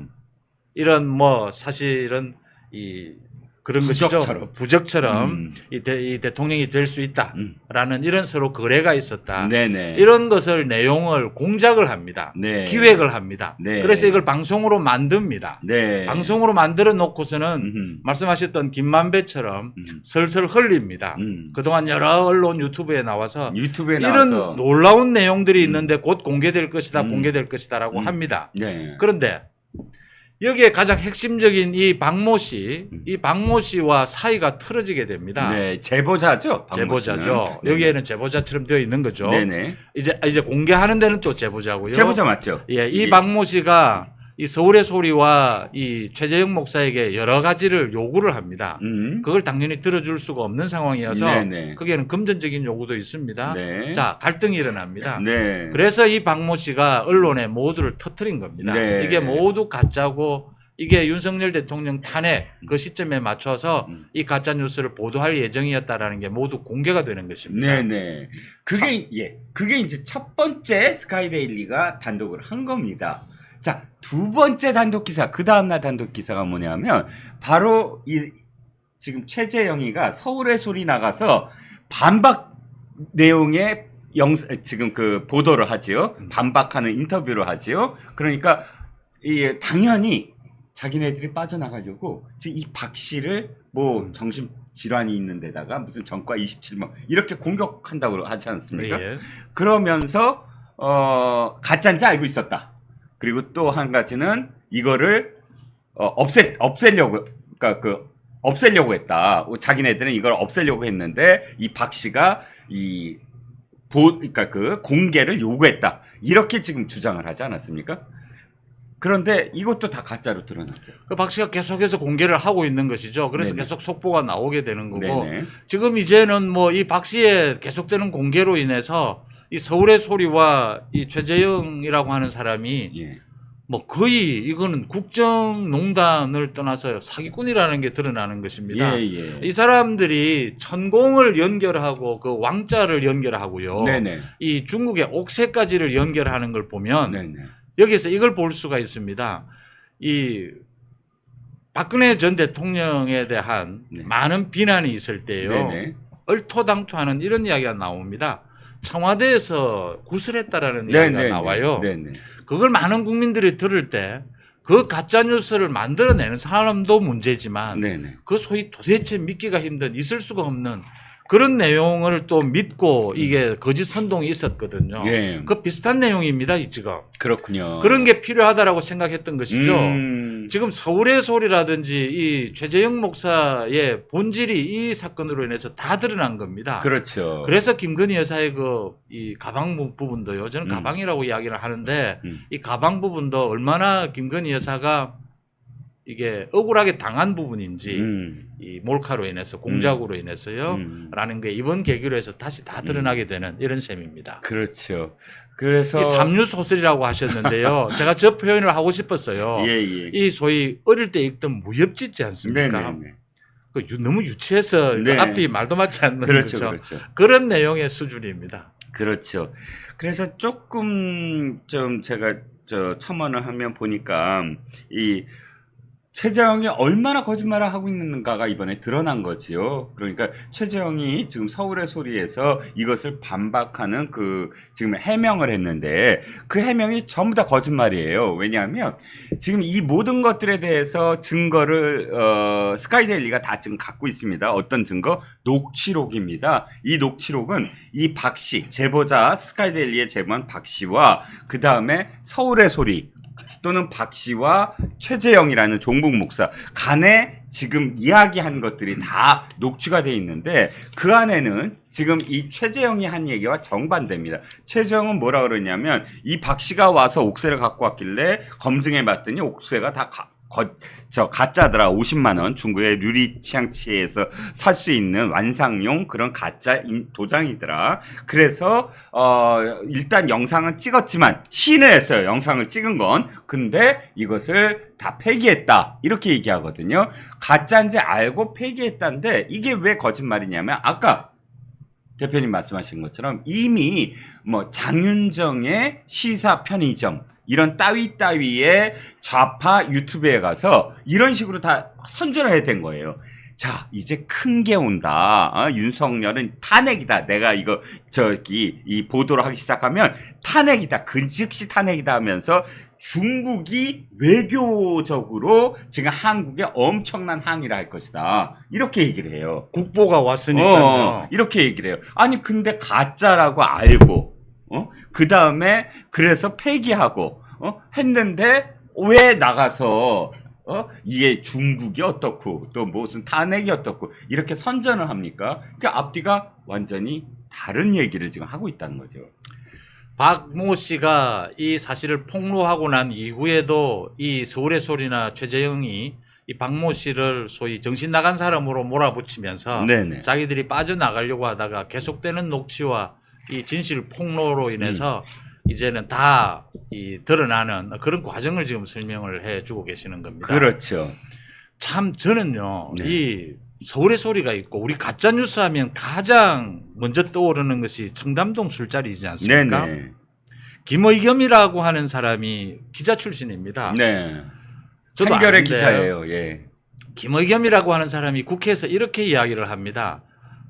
이런 뭐 사실은 이 그런 부적처럼. 것이죠. 부적처럼 이 대통령이 될 수 있다라는 이런 서로 거래가 있었다. 네네. 이런 것을 내용을 공작을 합니다. 네. 기획을 합니다. 네. 그래서 이걸 방송으로 만듭니다. 네. 방송으로 만들어 놓고서는 말씀하셨던 김만배처럼 설설 흘립니다. 그동안 여러 언론 유튜브에 나와서 유튜브에 이런 나와서 놀라운 내용들이 있는데 곧 공개될 것이다, 공개될 것이다라고 합니다. 네. 그런데 여기에 가장 핵심적인 이 박모 씨, 이 박모 씨와 사이가 틀어지게 됩니다. 네. 제보자죠. 박모 씨는. 제보자죠. 네. 여기에는 제보자처럼 되어 있는 거죠. 네네. 이제 공개하는 데는 또 제보자고요. 제보자 맞죠? 예, 이 박모 씨가 이 서울의 소리와 이 최재형 목사에게 여러 가지를 요구를 합니다. 그걸 당연히 들어줄 수가 없는 상황이어서 네네. 거기에는 금전적인 요구도 있습니다. 네. 자, 갈등이 일어납니다. 네. 그래서 이 박모 씨가 언론에 모두를 터뜨린 겁니다. 네. 이게 모두 가짜고 이게 윤석열 대통령 탄핵 그 시점에 맞춰서 이 가짜 뉴스를 보도할 예정이었다라는 게 모두 공개가 되는 것입니다. 네네. 그게 이제 첫 번째 스카이데일리가 단독을 한 겁니다. 자, 두 번째 단독 기사, 그 다음날 단독 기사가 뭐냐면 바로 이 지금 최재형이가 서울의 소리 나가서 반박 내용의 지금 그 보도를 하지요. 반박하는 인터뷰를 하지요. 그러니까 당연히 자기네들이 빠져나가려고 지금 이 박 씨를 뭐 정신 질환이 있는 데다가 무슨 전과 27명 이렇게 공격한다고 하지 않습니까? 예. 그러면서 가짜인지 알고 있었다. 그리고 또 한 가지는 이거를 없애려고, 그러니까 그 없애려고 했다. 자기네들은 이걸 없애려고 했는데 이 박 씨가 그러니까 그 공개를 요구했다. 이렇게 지금 주장을 하지 않았습니까? 그런데 이것도 다 가짜로 드러났죠. 그 박 씨가 계속해서 공개를 하고 있는 것이죠. 그래서 네네. 계속 속보가 나오게 되는 거고 네네. 지금 이제는 뭐 이 박 씨의 계속되는 공개로 인해서 이 서울의 소리와 이 최재형이라고 하는 사람이 예. 뭐 거의 이거는 국정농단을 떠나서 사기꾼이라는 게 드러나는 것입니다. 예. 이 사람들이 천공을 연결하고 그 왕자를 연결하고요. 네네. 이 중국의 옥새까지를 연결하는 걸 보면 네네. 여기서 이걸 볼 수가 있습니다. 이 박근혜 전 대통령에 대한 네. 많은 비난이 있을 때요. 네네. 얼토당토하는 이런 이야기가 나옵니다. 청와대에서 구슬했다라는 이야기가 나와요. 네네. 그걸 많은 국민들이 들을 때 그 가짜 뉴스를 만들어내는 사람도 문제지만 네네. 그 소위 도대체 믿기가 힘든 있을 수가 없는 그런 내용을 또 믿고 이게 거짓 선동이 있었거든요. 예. 그 비슷한 내용입니다, 이 지금. 그렇군요. 그런 게 필요하다라고 생각했던 것이죠. 음. 지금 서울의 소리라든지 이 최재형 목사의 본질이 이 사건으로 인해서 다 드러난 겁니다. 그렇죠. 그래서 김건희 여사의 이 가방 부분도요. 저는 가방이라고 이야기를 하는데 이 가방 부분도 얼마나 김건희 여사가 이게 억울하게 당한 부분인지 이 몰카로 인해서 공작으로 인해서요 라는 게 이번 계기로 해서 다시 다 드러나게 되는 이런 셈입니다. 그렇죠. 그래서 이 삼류 소설이라고 하셨는데요. 제가 저 표현을 하고 싶었어요. 예. 이 소위 어릴 때 읽던 무협지지 않습니까? 네네. 그 너무 유치해서 네. 앞이 말도 맞지 않는 그렇죠. 거죠. 그렇죠. 그런 내용의 수준입니다. 그렇죠. 그래서 조금 좀 제가 첨언을 하면 보니까 이 최재형이 얼마나 거짓말을 하고 있는가가 이번에 드러난 거지요. 그러니까 최재형이 지금 서울의 소리에서 이것을 반박하는 지금 해명을 했는데 그 해명이 전부 다 거짓말이에요. 왜냐하면 지금 이 모든 것들에 대해서 증거를 스카이데일리가 다 지금 갖고 있습니다. 어떤 증거? 녹취록입니다. 이 녹취록은 이 박 씨, 제보자 스카이데일리의 제보한 박 씨와 그 다음에 서울의 소리 또는 박 씨와 최재형이라는 종북 목사 간에 지금 이야기한 것들이 다 녹취가 돼 있는데 그 안에는 지금 이 최재형이 한 얘기와 정반대입니다. 최재형은 뭐라 그러냐면 이 박 씨가 와서 옥새를 갖고 왔길래 검증해 봤더니 옥새가 다 가짜더라. 50만 원 중국의 류리치앙치에서 살 수 있는 완상용 그런 가짜 도장이더라. 그래서 일단 영상은 찍었지만 시인을 했어요. 영상을 찍은 건. 근데 이것을 다 폐기했다. 이렇게 얘기하거든요. 가짜인지 알고 폐기했다는데 이게 왜 거짓말이냐면 아까 대표님 말씀하신 것처럼 이미 뭐 장윤정의 시사 편의점 이런 따위의 좌파 유튜브에 가서 이런 식으로 다 선전을 해야 된 거예요. 자, 이제 큰 게 온다. 윤석열은 탄핵이다. 내가 이 보도를 하기 시작하면 탄핵이다. 그 즉시 탄핵이다 하면서 중국이 외교적으로 지금 한국에 엄청난 항의를 할 것이다. 이렇게 얘기를 해요. 국보가 왔으니까요. 이렇게 얘기를 해요. 아니, 근데 가짜라고 알고, 그 다음에 그래서 폐기하고, 했는데 왜 나가서, 이게 중국이 어떻고, 또 무슨 탄핵이 어떻고, 이렇게 선전을 합니까? 그 앞뒤가 완전히 다른 얘기를 지금 하고 있다는 거죠. 박모 씨가 이 사실을 폭로하고 난 이후에도 이 서울의 소리나 최재형이 이 박모 씨를 소위 정신 나간 사람으로 몰아붙이면서 네네. 자기들이 빠져나가려고 하다가 계속되는 녹취와 이 진실 폭로로 인해서 이제는 다 드러나는 그런 과정을 지금 설명을 해주고 계시는 겁니다. 그렇죠. 참 저는요, 네. 이 서울의 소리가 있고 우리 가짜 뉴스 하면 가장 먼저 떠오르는 것이 청담동 술자리이지 않습니까? 네네. 김의겸이라고 하는 사람이 기자 출신입니다. 네. 저도 한겨레 아는데 기자예요. 예. 김의겸이라고 하는 사람이 국회에서 이렇게 이야기를 합니다.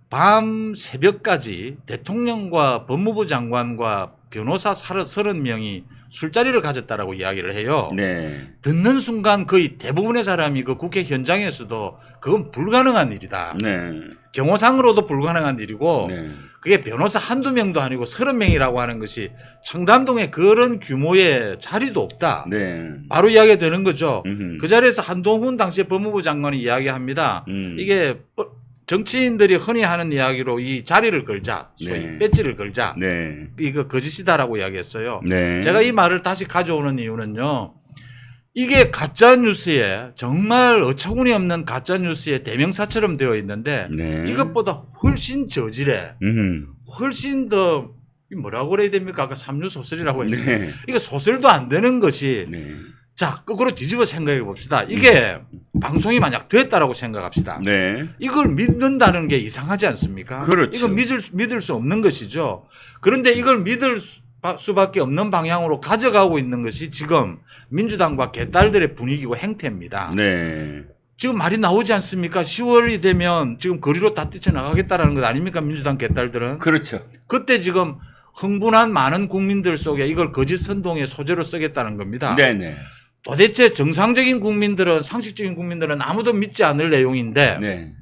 밤 새벽까지 대통령과 법무부 장관과 변호사 30명이 술자리를 가졌다라고 이야기를 해요. 네. 듣는 순간 거의 대부분의 사람이 그 국회 현장에서도 그건 불가능한 일이다. 네. 경호상으로도 불가능한 일이고 네. 그게 변호사 한두 명도 아니고 30명이라고 하는 것이 청담동에 그런 규모의 자리도 없다. 네. 바로 이야기가 되는 거죠. 음흠. 그 자리에서 한동훈 당시 법무부 장관이 이야기합니다. 이게 정치인들이 흔히 하는 이야기로 이 자리를 걸자, 소위 네. 배지를 걸자. 네. 이거 거짓이다라고 이야기했어요. 네. 제가 이 말을 다시 가져오는 이유는요. 이게 가짜 뉴스에 정말 어처구니 없는 가짜 뉴스의 대명사처럼 되어 있는데 네. 이것보다 훨씬 저질해. 훨씬 더 뭐라고 그래야 됩니까? 아까 삼류 소설이라고 했는데 네. 이거 소설도 안 되는 것이 네. 자 거꾸로 뒤집어 생각해 봅시다. 이게 방송이 만약 됐다라고 생각합시다. 네. 이걸 믿는다는 게 이상하지 않습니까? 그렇죠. 이거 믿을 수 없는 것이죠. 그런데 이걸 믿을 수밖에 없는 방향으로 가져가고 있는 것이 지금 민주당과 개딸들의 분위기고 행태입니다. 네. 지금 말이 나오지 않습니까? 10월이 되면 지금 거리로 다 뛰쳐나가겠다라는 것 아닙니까? 민주당 개딸들은. 그렇죠. 그때 지금 흥분한 많은 국민들 속에 이걸 거짓 선동의 소재로 쓰겠다는 겁니다. 네네. 도대체 정상적인 국민들은 상식적인 국민들은 아무도 믿지 않을 내용인데 네.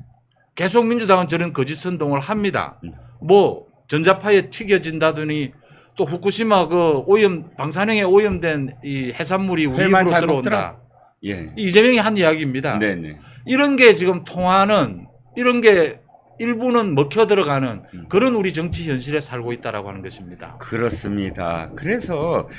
계속 민주당은 저런 거짓 선동을 합니다. 뭐 전자파에 튀겨진다더니 또 후쿠시마 그 오염 방사능에 오염된 이 해산물이 우리 회만 입으로 잘 들어온다. 먹더라. 예. 이재명이 한 이야기입니다. 네네. 이런 게 지금 통하는 이런 게 일부는 먹혀 들어가는 그런 우리 정치 현실에 살고 있다라고 하는 것입니다. 그렇습니다. 그래서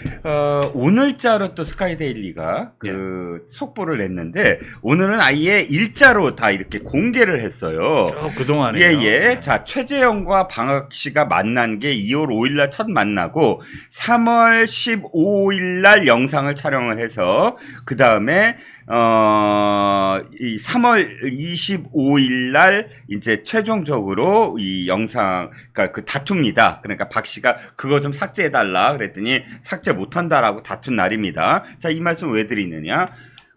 오늘자로 또 스카이데일리가 그 속보를 냈는데 오늘은 아예 일자로 다 이렇게 공개를 했어요. 쭉 그동안에 예예. 자 최재형과 방학 씨가 만난 게 2월 5일날 첫 만나고 3월 15일날 영상을 촬영을 해서 그 다음에 이 3월 25일 날 이제 최종적으로 이 영상, 그러니까 그 다툽니다. 그러니까 박 씨가 그거 좀 삭제해달라 그랬더니 삭제 못한다라고 다툰 날입니다. 자, 이 말씀 왜 드리느냐?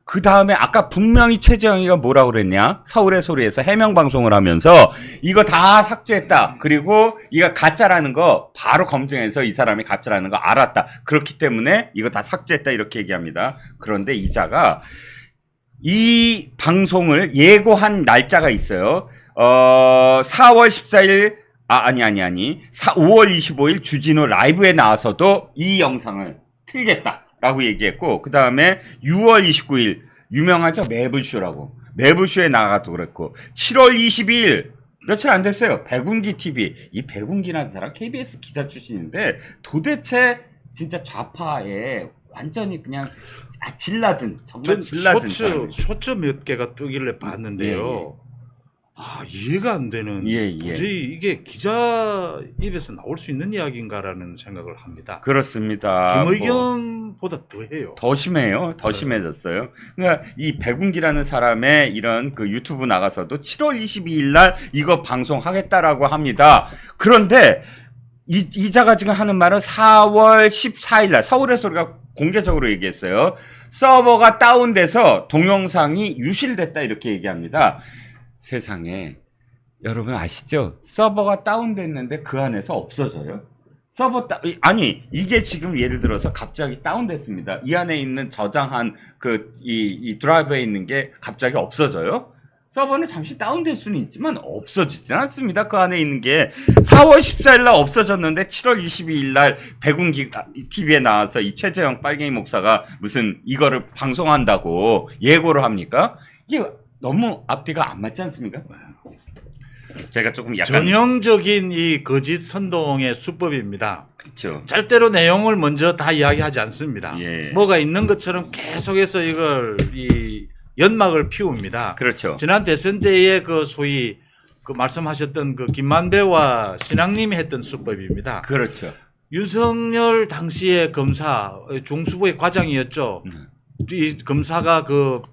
그 다음에 아까 분명히 최재형이가 뭐라고 그랬냐? 서울의 소리에서 해명 방송을 하면서 이거 다 삭제했다. 그리고 이거 가짜라는 거 바로 검증해서 이 사람이 가짜라는 거 알았다. 그렇기 때문에 이거 다 삭제했다. 이렇게 얘기합니다. 그런데 이자가 이 방송을 예고한 날짜가 있어요. 4월 14일, 아니. 5월 25일 주진우 라이브에 나와서도 이 영상을 틀겠다라고 얘기했고, 그 다음에 6월 29일, 유명하죠? 매블쇼라고. 매블쇼에 나가도 그랬고, 7월 22일, 며칠 안 됐어요. 백운기 TV. 이 백운기라는 사람 KBS 기자 출신인데, 도대체 진짜 좌파에 완전히 그냥 질낮은 정말 질낮은 쇼츠 몇 개가 뜨길래 봤는데요. 아 이해가 안 되는. 도저히 이게 기자 입에서 나올 수 있는 이야기인가라는 생각을 합니다. 그렇습니다. 김의겸보다 더해요. 더 심해요. 더 심해졌어요. 그러니까 이 백운기라는 사람의 이런 그 유튜브 나가서도 7월 22일 날 이거 방송하겠다라고 합니다. 그런데 이자가 지금 하는 말은 4월 14일 날 서울의 소리가 공개적으로 얘기했어요. 서버가 다운돼서 동영상이 유실됐다 이렇게 얘기합니다. 세상에 여러분 아시죠? 서버가 다운됐는데 그 안에서 없어져요? 아니 이게 지금 예를 들어서 갑자기 다운됐습니다. 이 안에 있는 저장한 이 드라이브에 있는 게 갑자기 없어져요? 서버는 잠시 다운될 수는 있지만 없어지진 않습니다. 그 안에 있는 게 4월 14일 날 없어졌는데 7월 22일 날 백운기 TV에 나와서 이 최재형 빨갱이 목사가 무슨 이거를 방송한다고 예고를 합니까? 이게 너무 앞뒤가 안 맞지 않습니까? 제가 조금 약간 전형적인 이 거짓 선동의 수법입니다. 그렇죠. 절대로 내용을 먼저 다 이야기하지 않습니다. 예. 뭐가 있는 것처럼 계속해서 이걸 연막을 피웁니다. 그렇죠. 지난 대선 때에 그 소위 그 말씀하셨던 그 김만배와 신앙님이 했던 수법입니다. 그렇죠. 윤석열 당시의 검사 중수부의 과장이었죠. 이 검사가 그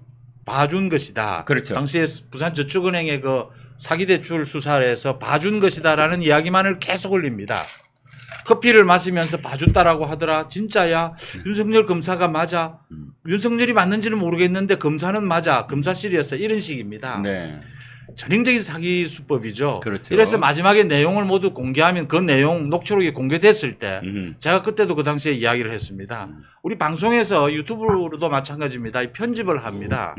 봐준 것이다. 그렇죠. 당시에 부산저축은행의 그 사기대출 수사를 해서 봐준 것이다라는 이야기만을 계속 올립니다. 커피를 마시면서 봐줬다라고 하더라. 진짜야? 윤석열 검사가 맞아? 윤석열이 맞는지는 모르겠는데 검사는 맞아. 검사실이었어. 이런 식입니다. 네. 전형적인 사기 수법이죠. 그렇죠. 이래서 마지막에 내용을 모두 공개하면 그 내용 녹취록이 공개됐을 때 제가 그때도 그 당시에 이야기를 했습니다. 우리 방송에서 유튜브로도 마찬가지입니다. 이 편집을 합니다.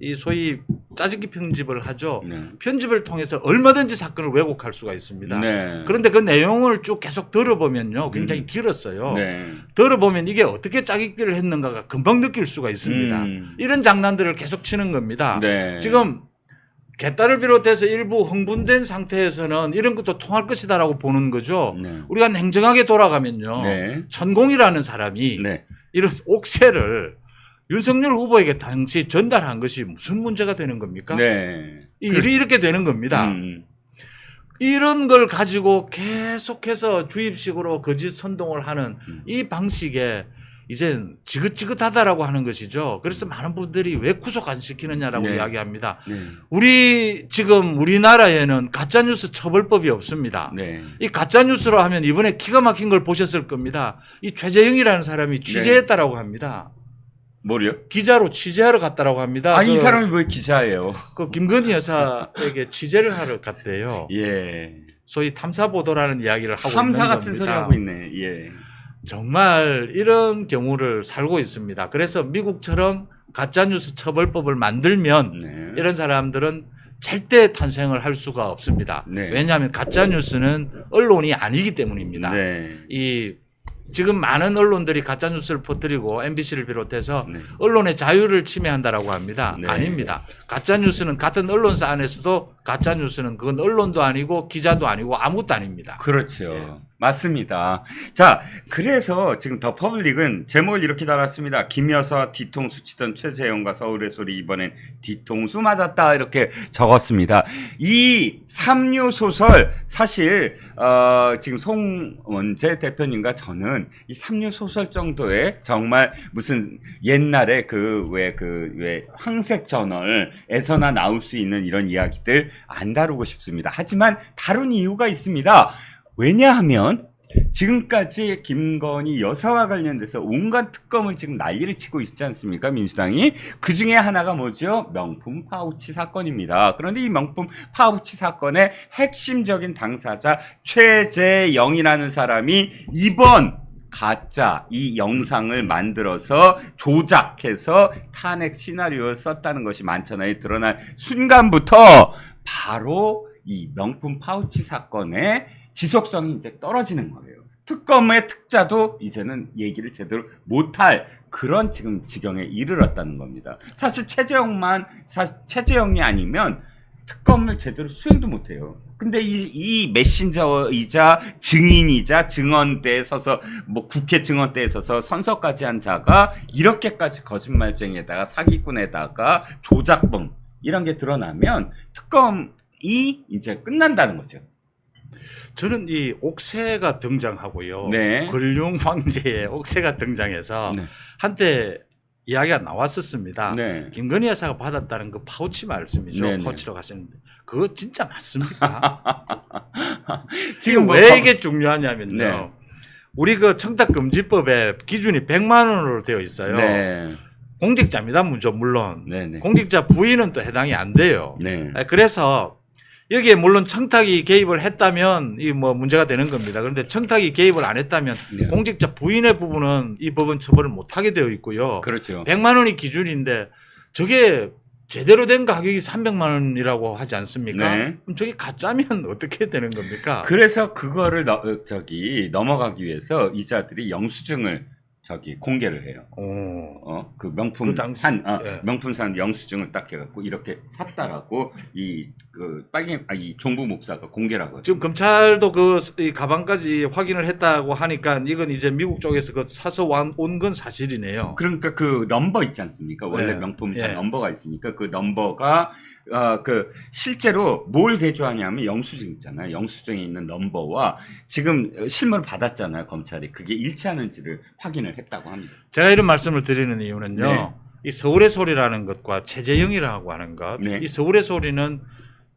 이 소위 짜집기 편집을 하죠. 네. 편집을 통해서 얼마든지 사건을 왜곡할 수가 있습니다. 네. 그런데 그 내용을 쭉 계속 들어보면요. 굉장히 길었어요. 네. 들어보면 이게 어떻게 짜깁기를 했는가가 금방 느낄 수가 있습니다. 이런 장난들을 계속 치는 겁니다. 네. 지금 개딸을 비롯해서 일부 흥분된 상태에서는 이런 것도 통할 것이다라고 보는 거죠. 네. 우리가 냉정하게 돌아가면요. 네. 천공이라는 사람이 네. 이런 옥새를 윤석열 후보에게 당시 전달한 것이 무슨 문제가 되는 겁니까? 네. 이 일이 이렇게 되는 겁니다. 이런 걸 가지고 계속해서 주입식으로 거짓 선동을 하는 이 방식에 이제 지긋지긋하다라고 하는 것이죠. 그래서 많은 분들이 왜 구속 안 시키느냐라고 네. 이야기합니다. 네. 지금 우리나라에는 가짜뉴스 처벌법이 없습니다. 네. 이 가짜뉴스로 하면 이번에 기가 막힌 걸 보셨을 겁니다. 이 최재형이라는 사람이 취재했다라고 합니다. 뭐요? 기자로 취재하러 갔다라고 합니다. 아니 이 사람이 왜 기자예요? 그 김건희 여사에게 취재를 하러 갔대요. 예. 소위 탐사 보도라는 이야기를 하고 있는 탐사 겁니다. 같은 소리 하고 있네. 예. 정말 이런 경우를 살고 있습니다. 그래서 미국처럼 가짜뉴스 처벌법을 만들면 네. 이런 사람들은 절대 탄생을 할 수가 없습니다. 네. 왜냐하면 가짜뉴스는 언론이 아니기 때문입니다. 네. 지금 많은 언론들이 가짜뉴스를 퍼뜨리고 MBC를 비롯해서 네. 언론의 자유를 침해한다라고 합니다. 네. 아닙니다. 가짜뉴스는 같은 언론사 안에서도 가짜뉴스는 그건 언론도 아니고 기자도 아니고 아무것도 아닙니다. 그렇죠. 예. 맞습니다. 자, 그래서 지금 더 퍼블릭은 제목을 이렇게 달았습니다. 김여사 뒤통수 치던 최재형과 서울의 소리 이번엔 뒤통수 맞았다 이렇게 적었습니다. 이 삼류 소설 사실 지금 송원재 대표님과 저는 이 삼류 소설 정도의 정말 무슨 옛날에 왜 황색 저널에서나 나올 수 있는 이런 이야기들 안 다루고 싶습니다. 하지만 다룬 이유가 있습니다. 왜냐하면 지금까지 김건희 여사와 관련돼서 온갖 특검을 지금 난리를 치고 있지 않습니까? 민주당이. 그 중에 하나가 뭐죠? 명품 파우치 사건입니다. 그런데 이 명품 파우치 사건의 핵심적인 당사자 최재영이라는 사람이 이번 가짜 이 영상을 만들어서 조작해서 탄핵 시나리오를 썼다는 것이 만천하에 드러난 순간부터 바로 이 명품 파우치 사건의 지속성이 이제 떨어지는 거예요. 특검의 특자도 이제는 얘기를 제대로 못할 그런 지금 지경에 이르렀다는 겁니다. 사실 최재형이 아니면 특검을 제대로 수행도 못해요. 근데 이 메신저이자 증인이자 증언대에 서서 뭐 국회 증언대에 서서 선서까지 한 자가 이렇게까지 거짓말쟁이에다가 사기꾼에다가 조작범 이런 게 드러나면 특검이 이제 끝난다는 거죠. 저는 이 옥새가 등장하고요. 네. 권룡 황제의 옥새가 등장해서 네. 한때 이야기가 나왔었습니다. 네. 김건희 여사가 받았다는 그 파우치 말씀이죠. 네, 네. 파우치라고 하시는데 그거 진짜 맞습니까? 지금 뭐 왜 이게 중요하냐면요. 네. 우리 그 청탁금지법에 기준이 100만 원으로 되어 있어요. 네. 공직자입니다. 물론. 네, 네. 공직자 부인은 또 해당이 안 돼요. 네. 그래서 여기에 물론 청탁이 개입을 했다면 이 뭐 문제가 되는 겁니다. 그런데 청탁이 개입을 안 했다면 네. 공직자 부인의 부분은 이 법은 처벌을 못 하게 되어 있고요. 그렇죠. 100만 원이 기준인데 저게 제대로 된 가격이 300만 원이라고 하지 않습니까? 네. 그럼 저게 가짜면 어떻게 되는 겁니까? 그래서 그거를 넘어가기 위해서 이자들이 영수증을 공개를 해요. 그 명품 그 당시- 예. 명품산 영수증을 딱 해갖고 이렇게 샀다라고 이 종부 목사가 공개를 하거든요. 지금 검찰도 이 가방까지 확인을 했다고 하니까 이건 이제 미국 쪽에서 사서 온 건 사실이네요. 그러니까 그 넘버 있지 않습니까? 원래 예. 명품산 예. 넘버가 있으니까 그 넘버가 실제로 뭘 대조하냐면 영수증 있잖아요. 영수증에 있는 넘버와 지금 실물을 받았잖아요. 검찰이. 그게 일치하는지를 확인을 했다고 합니다. 제가 이런 말씀을 드리는 이유는요. 네. 이 서울의 소리라는 것과 최재형이라고 하는 것. 네. 이 서울의 소리는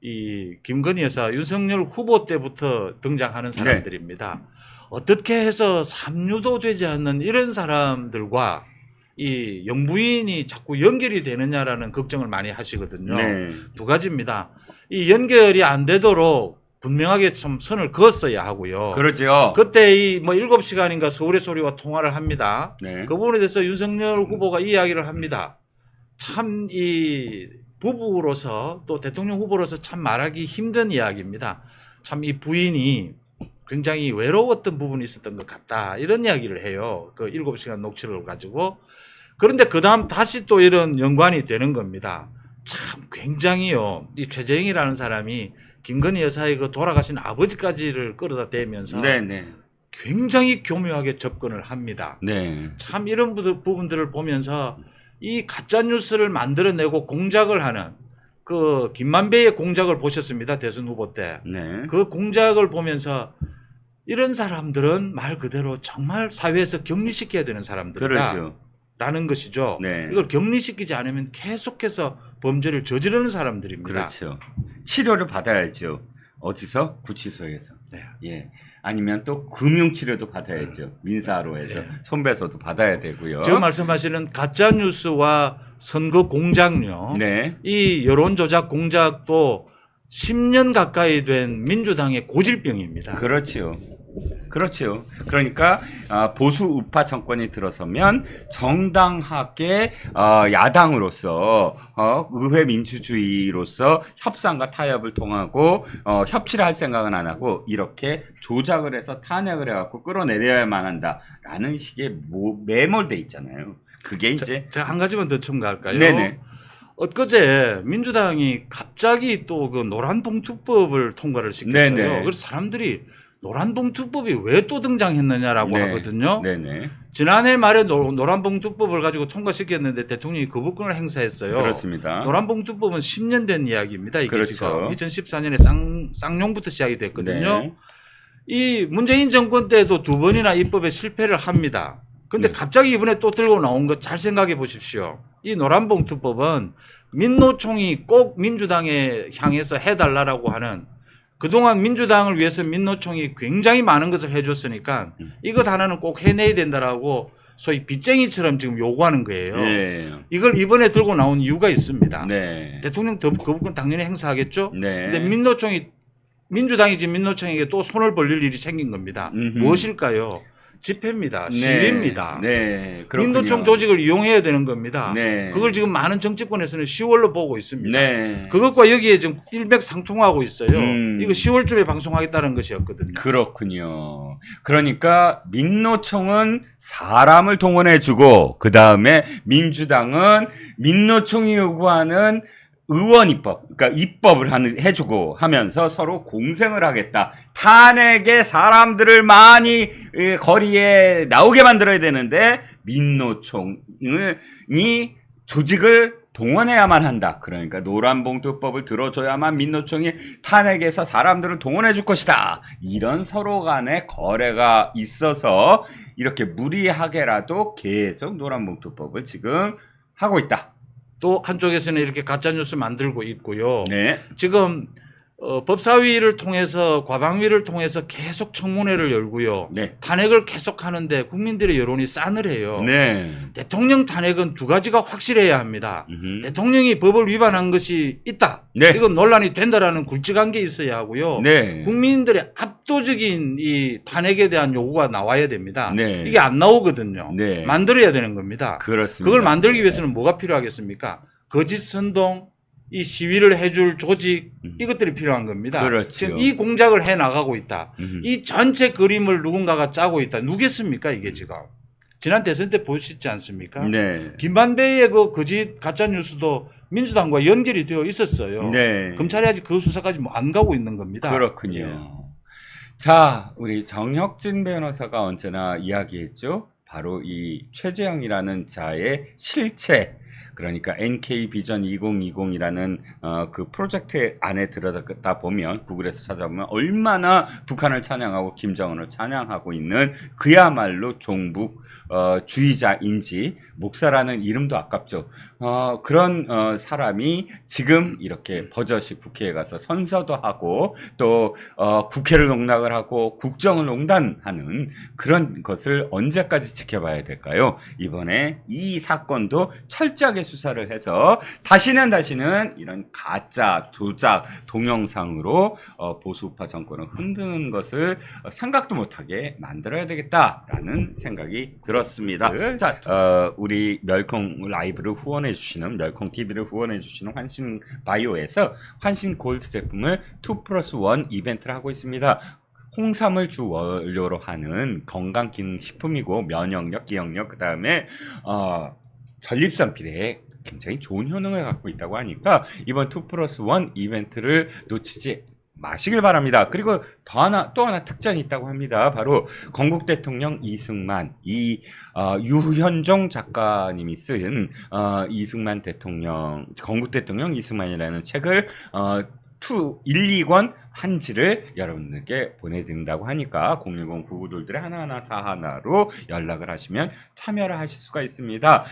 이 김건희 여사 윤석열 후보 때부터 등장하는 사람들입니다. 어떻게 해서 삼류도 되지 않는 이런 사람들과 이 영부인이 자꾸 연결이 되느냐라는 걱정을 많이 하시거든요. 네. 두 가지입니다. 이 연결이 안 되도록 분명하게 좀 선을 그었어야 하고요. 그러죠. 그때 이 뭐 7시간인가 서울의 소리와 통화를 합니다. 네. 그 부분에 대해서 윤석열 후보가 이야기를 합니다. 참 이 부부로서 또 대통령 후보로서 참 말하기 힘든 이야기입니다. 참 이 부인이 굉장히 외로웠던 부분이 있었던 것 같다. 이런 이야기를 해요. 그 7시간 녹취를 가지고. 그런데 그 다음 다시 또 이런 연관이 되는 겁니다. 참 굉장히요. 이 최재형이라는 사람이 김건희 여사의 그 돌아가신 아버지까지를 끌어다 대면서 네네. 굉장히 교묘하게 접근을 합니다. 네. 참 이런 부분들을 보면서 이 가짜 뉴스를 만들어내고 공작을 하는 그 김만배의 공작을 보셨습니다. 대선 후보 때. 네. 그 공작을 보면서 이런 사람들은 말 그대로 정말 사회에서 격리시켜야 되는 사람들이다. 그렇죠. 라는 것이죠. 네. 이걸 격리시키지 않으면 계속해서 범죄를 저지르는 사람들입니다. 그렇죠. 치료를 받아야죠. 어디서? 구치소에서. 네. 예. 아니면 또 금융치료도 받아야죠. 민사로에서 네. 손배소도 받아야 되고요. 지금 말씀하시는 가짜 뉴스와 선거 공작요. 네. 이 여론 조작 공작도 10년 가까이 된 민주당의 고질병입니다. 그렇지요. 그렇죠. 그러니까 보수 우파 정권이 들어서면 정당하게 야당으로서 의회 민주주의로서 협상과 타협을 통하고 협치를 할 생각은 안 하고 이렇게 조작을 해서 탄핵을 해갖고 끌어내려야만 한다라는 식의 매몰돼 있잖아요. 그게 이제 제가 한 가지만 더 첨가할까요? 네네. 엊그제 민주당이 갑자기 또 그 노란봉투법을 통과를 시켰어요. 네네. 그래서 사람들이 노란봉투법이 왜 또 등장했느냐라고 네. 하거든요. 네네. 지난해 말에 노란봉투법을 가지고 통과시켰는데 대통령이 거부권을 행사했어요. 그렇습니다. 노란봉투법은 10년 된 이야기입니다. 이게 그렇죠. 지금 2014년에 쌍용부터 시작이 됐거든요. 네. 이 문재인 정권 때도 2번이나 입법에 실패를 합니다. 그런데 네. 갑자기 이번에 또 들고 나온 거 잘 생각해 보십시오. 이 노란봉투법은 민노총이 꼭 민주당에 향해서 해달라고 하는 그동안 민주당을 위해서 민노총이 굉장히 많은 것을 해줬으니까 이것 하나는 꼭 해내야 된다라고 소위 빚쟁이처럼 지금 요구하는 거예요. 네. 이걸 이번에 들고 나온 이유가 있습니다. 네. 대통령 거부권 당연히 행사하겠죠. 네. 근데 민주당이 지금 민노총에게 또 손을 벌릴 일이 생긴 겁니다. 음흠. 무엇일까요? 집회입니다. 시위입니다. 네. 그렇군요. 민노총 조직을 이용해야 되는 겁니다. 네. 그걸 지금 많은 정치권에서는 10월로 보고 있습니다. 네. 그것과 여기에 지금 일맥상통하고 있어요. 음. 이거 10월쯤에 방송하겠다는 것이었거든요. 그렇군요. 그러니까 민노총은 사람을 동원해주고 그 다음에 민주당은 민노총이 요구하는 의원 입법, 그러니까 입법을 해주고 하면서 서로 공생을 하겠다. 탄핵에 사람들을 많이 거리에 나오게 만들어야 되는데 민노총이 조직을 동원해야만 한다. 그러니까 노란봉투법을 들어줘야만 민노총이 탄핵에서 사람들을 동원해 줄 것이다. 이런 서로 간의 거래가 있어서 이렇게 무리하게라도 계속 노란봉투법을 지금 하고 있다. 또 한쪽에서는 이렇게 가짜뉴스 만들고 있고요. 네. 지금 법사위를 통해서 과방위를 통해서 계속 청문회를 열고요. 네. 탄핵을 계속 하는데 국민들의 여론이 싸늘해요. 네. 대통령 탄핵은 두 가지가 확실해야 합니다. 음흠. 대통령이 법을 위반한 것이 있다. 네. 이건 논란이 된다라는 굵직한 게 있어야 하고요. 네. 국민들의 압도적인 이 탄핵에 대한 요구가 나와야 됩니다. 네. 이게 안 나오거든요. 네. 만들어야 되는 겁니다. 그렇습니다. 그걸 만들기 위해서는 뭐가 필요하겠습니까? 거짓 선동, 이 시위를 해줄 조직 이것들이 필요한 겁니다. 그렇죠. 지금 이 공작을 해 나가고 있다. 음흠. 이 전체 그림을 누군가가 짜고 있다. 누겠습니까 이게 지금? 지난 대선 때 보셨지 않습니까? 네. 김만배의 그 거짓 가짜 뉴스도 민주당과 연결이 되어 있었어요. 네. 검찰이 아직 그 수사까지 뭐 안 가고 있는 겁니다. 그렇군요. 예. 자, 우리 정혁진 변호사가 언제나 이야기했죠. 바로 이 최재형이라는 자의 실체, 그러니까 NK 비전 2020이라는 그 프로젝트 안에 들어갔다 보면 구글에서 찾아보면 얼마나 북한을 찬양하고 김정은을 찬양하고 있는 그야말로 종북 주의자인지, 목사라는 이름도 아깝죠. 그런 사람이 지금 이렇게 버젓이 국회에 가서 선서도 하고 또 국회를 농락을 하고 국정을 농단하는 그런 것을 언제까지 지켜봐야 될까요? 이번에 이 사건도 철저하게 수사를 해서 다시는 이런 가짜 조작 동영상으로 보수우파 정권을 흔드는 것을 생각도 못하게 만들어야 되겠다라는 생각이 들었습니다. 자, 우리 멸콩 라이브를 후원해 주시는 멸콩 TV를 후원해 주시는 환신 바이오에서 환신 골드 제품을 2+1 이벤트를 하고 있습니다. 홍삼을 주 원료로 하는 건강기능식품이고 면역력, 기억력, 그 다음에 전립선필에 굉장히 좋은 효능을 갖고 있다고 하니까 이번 2+1 이벤트를 놓치지 마시길 바랍니다. 그리고 또 하나 특전이 있다고 합니다. 바로 건국 대통령 이승만, 유현종 작가님이 쓴 건국 대통령 이승만이라는 책을 1, 2권 한지를 여러분들께 보내드린다고 하니까 010-99돌들의 하나하나 41로 연락을 하시면 참여를 하실 수가 있습니다.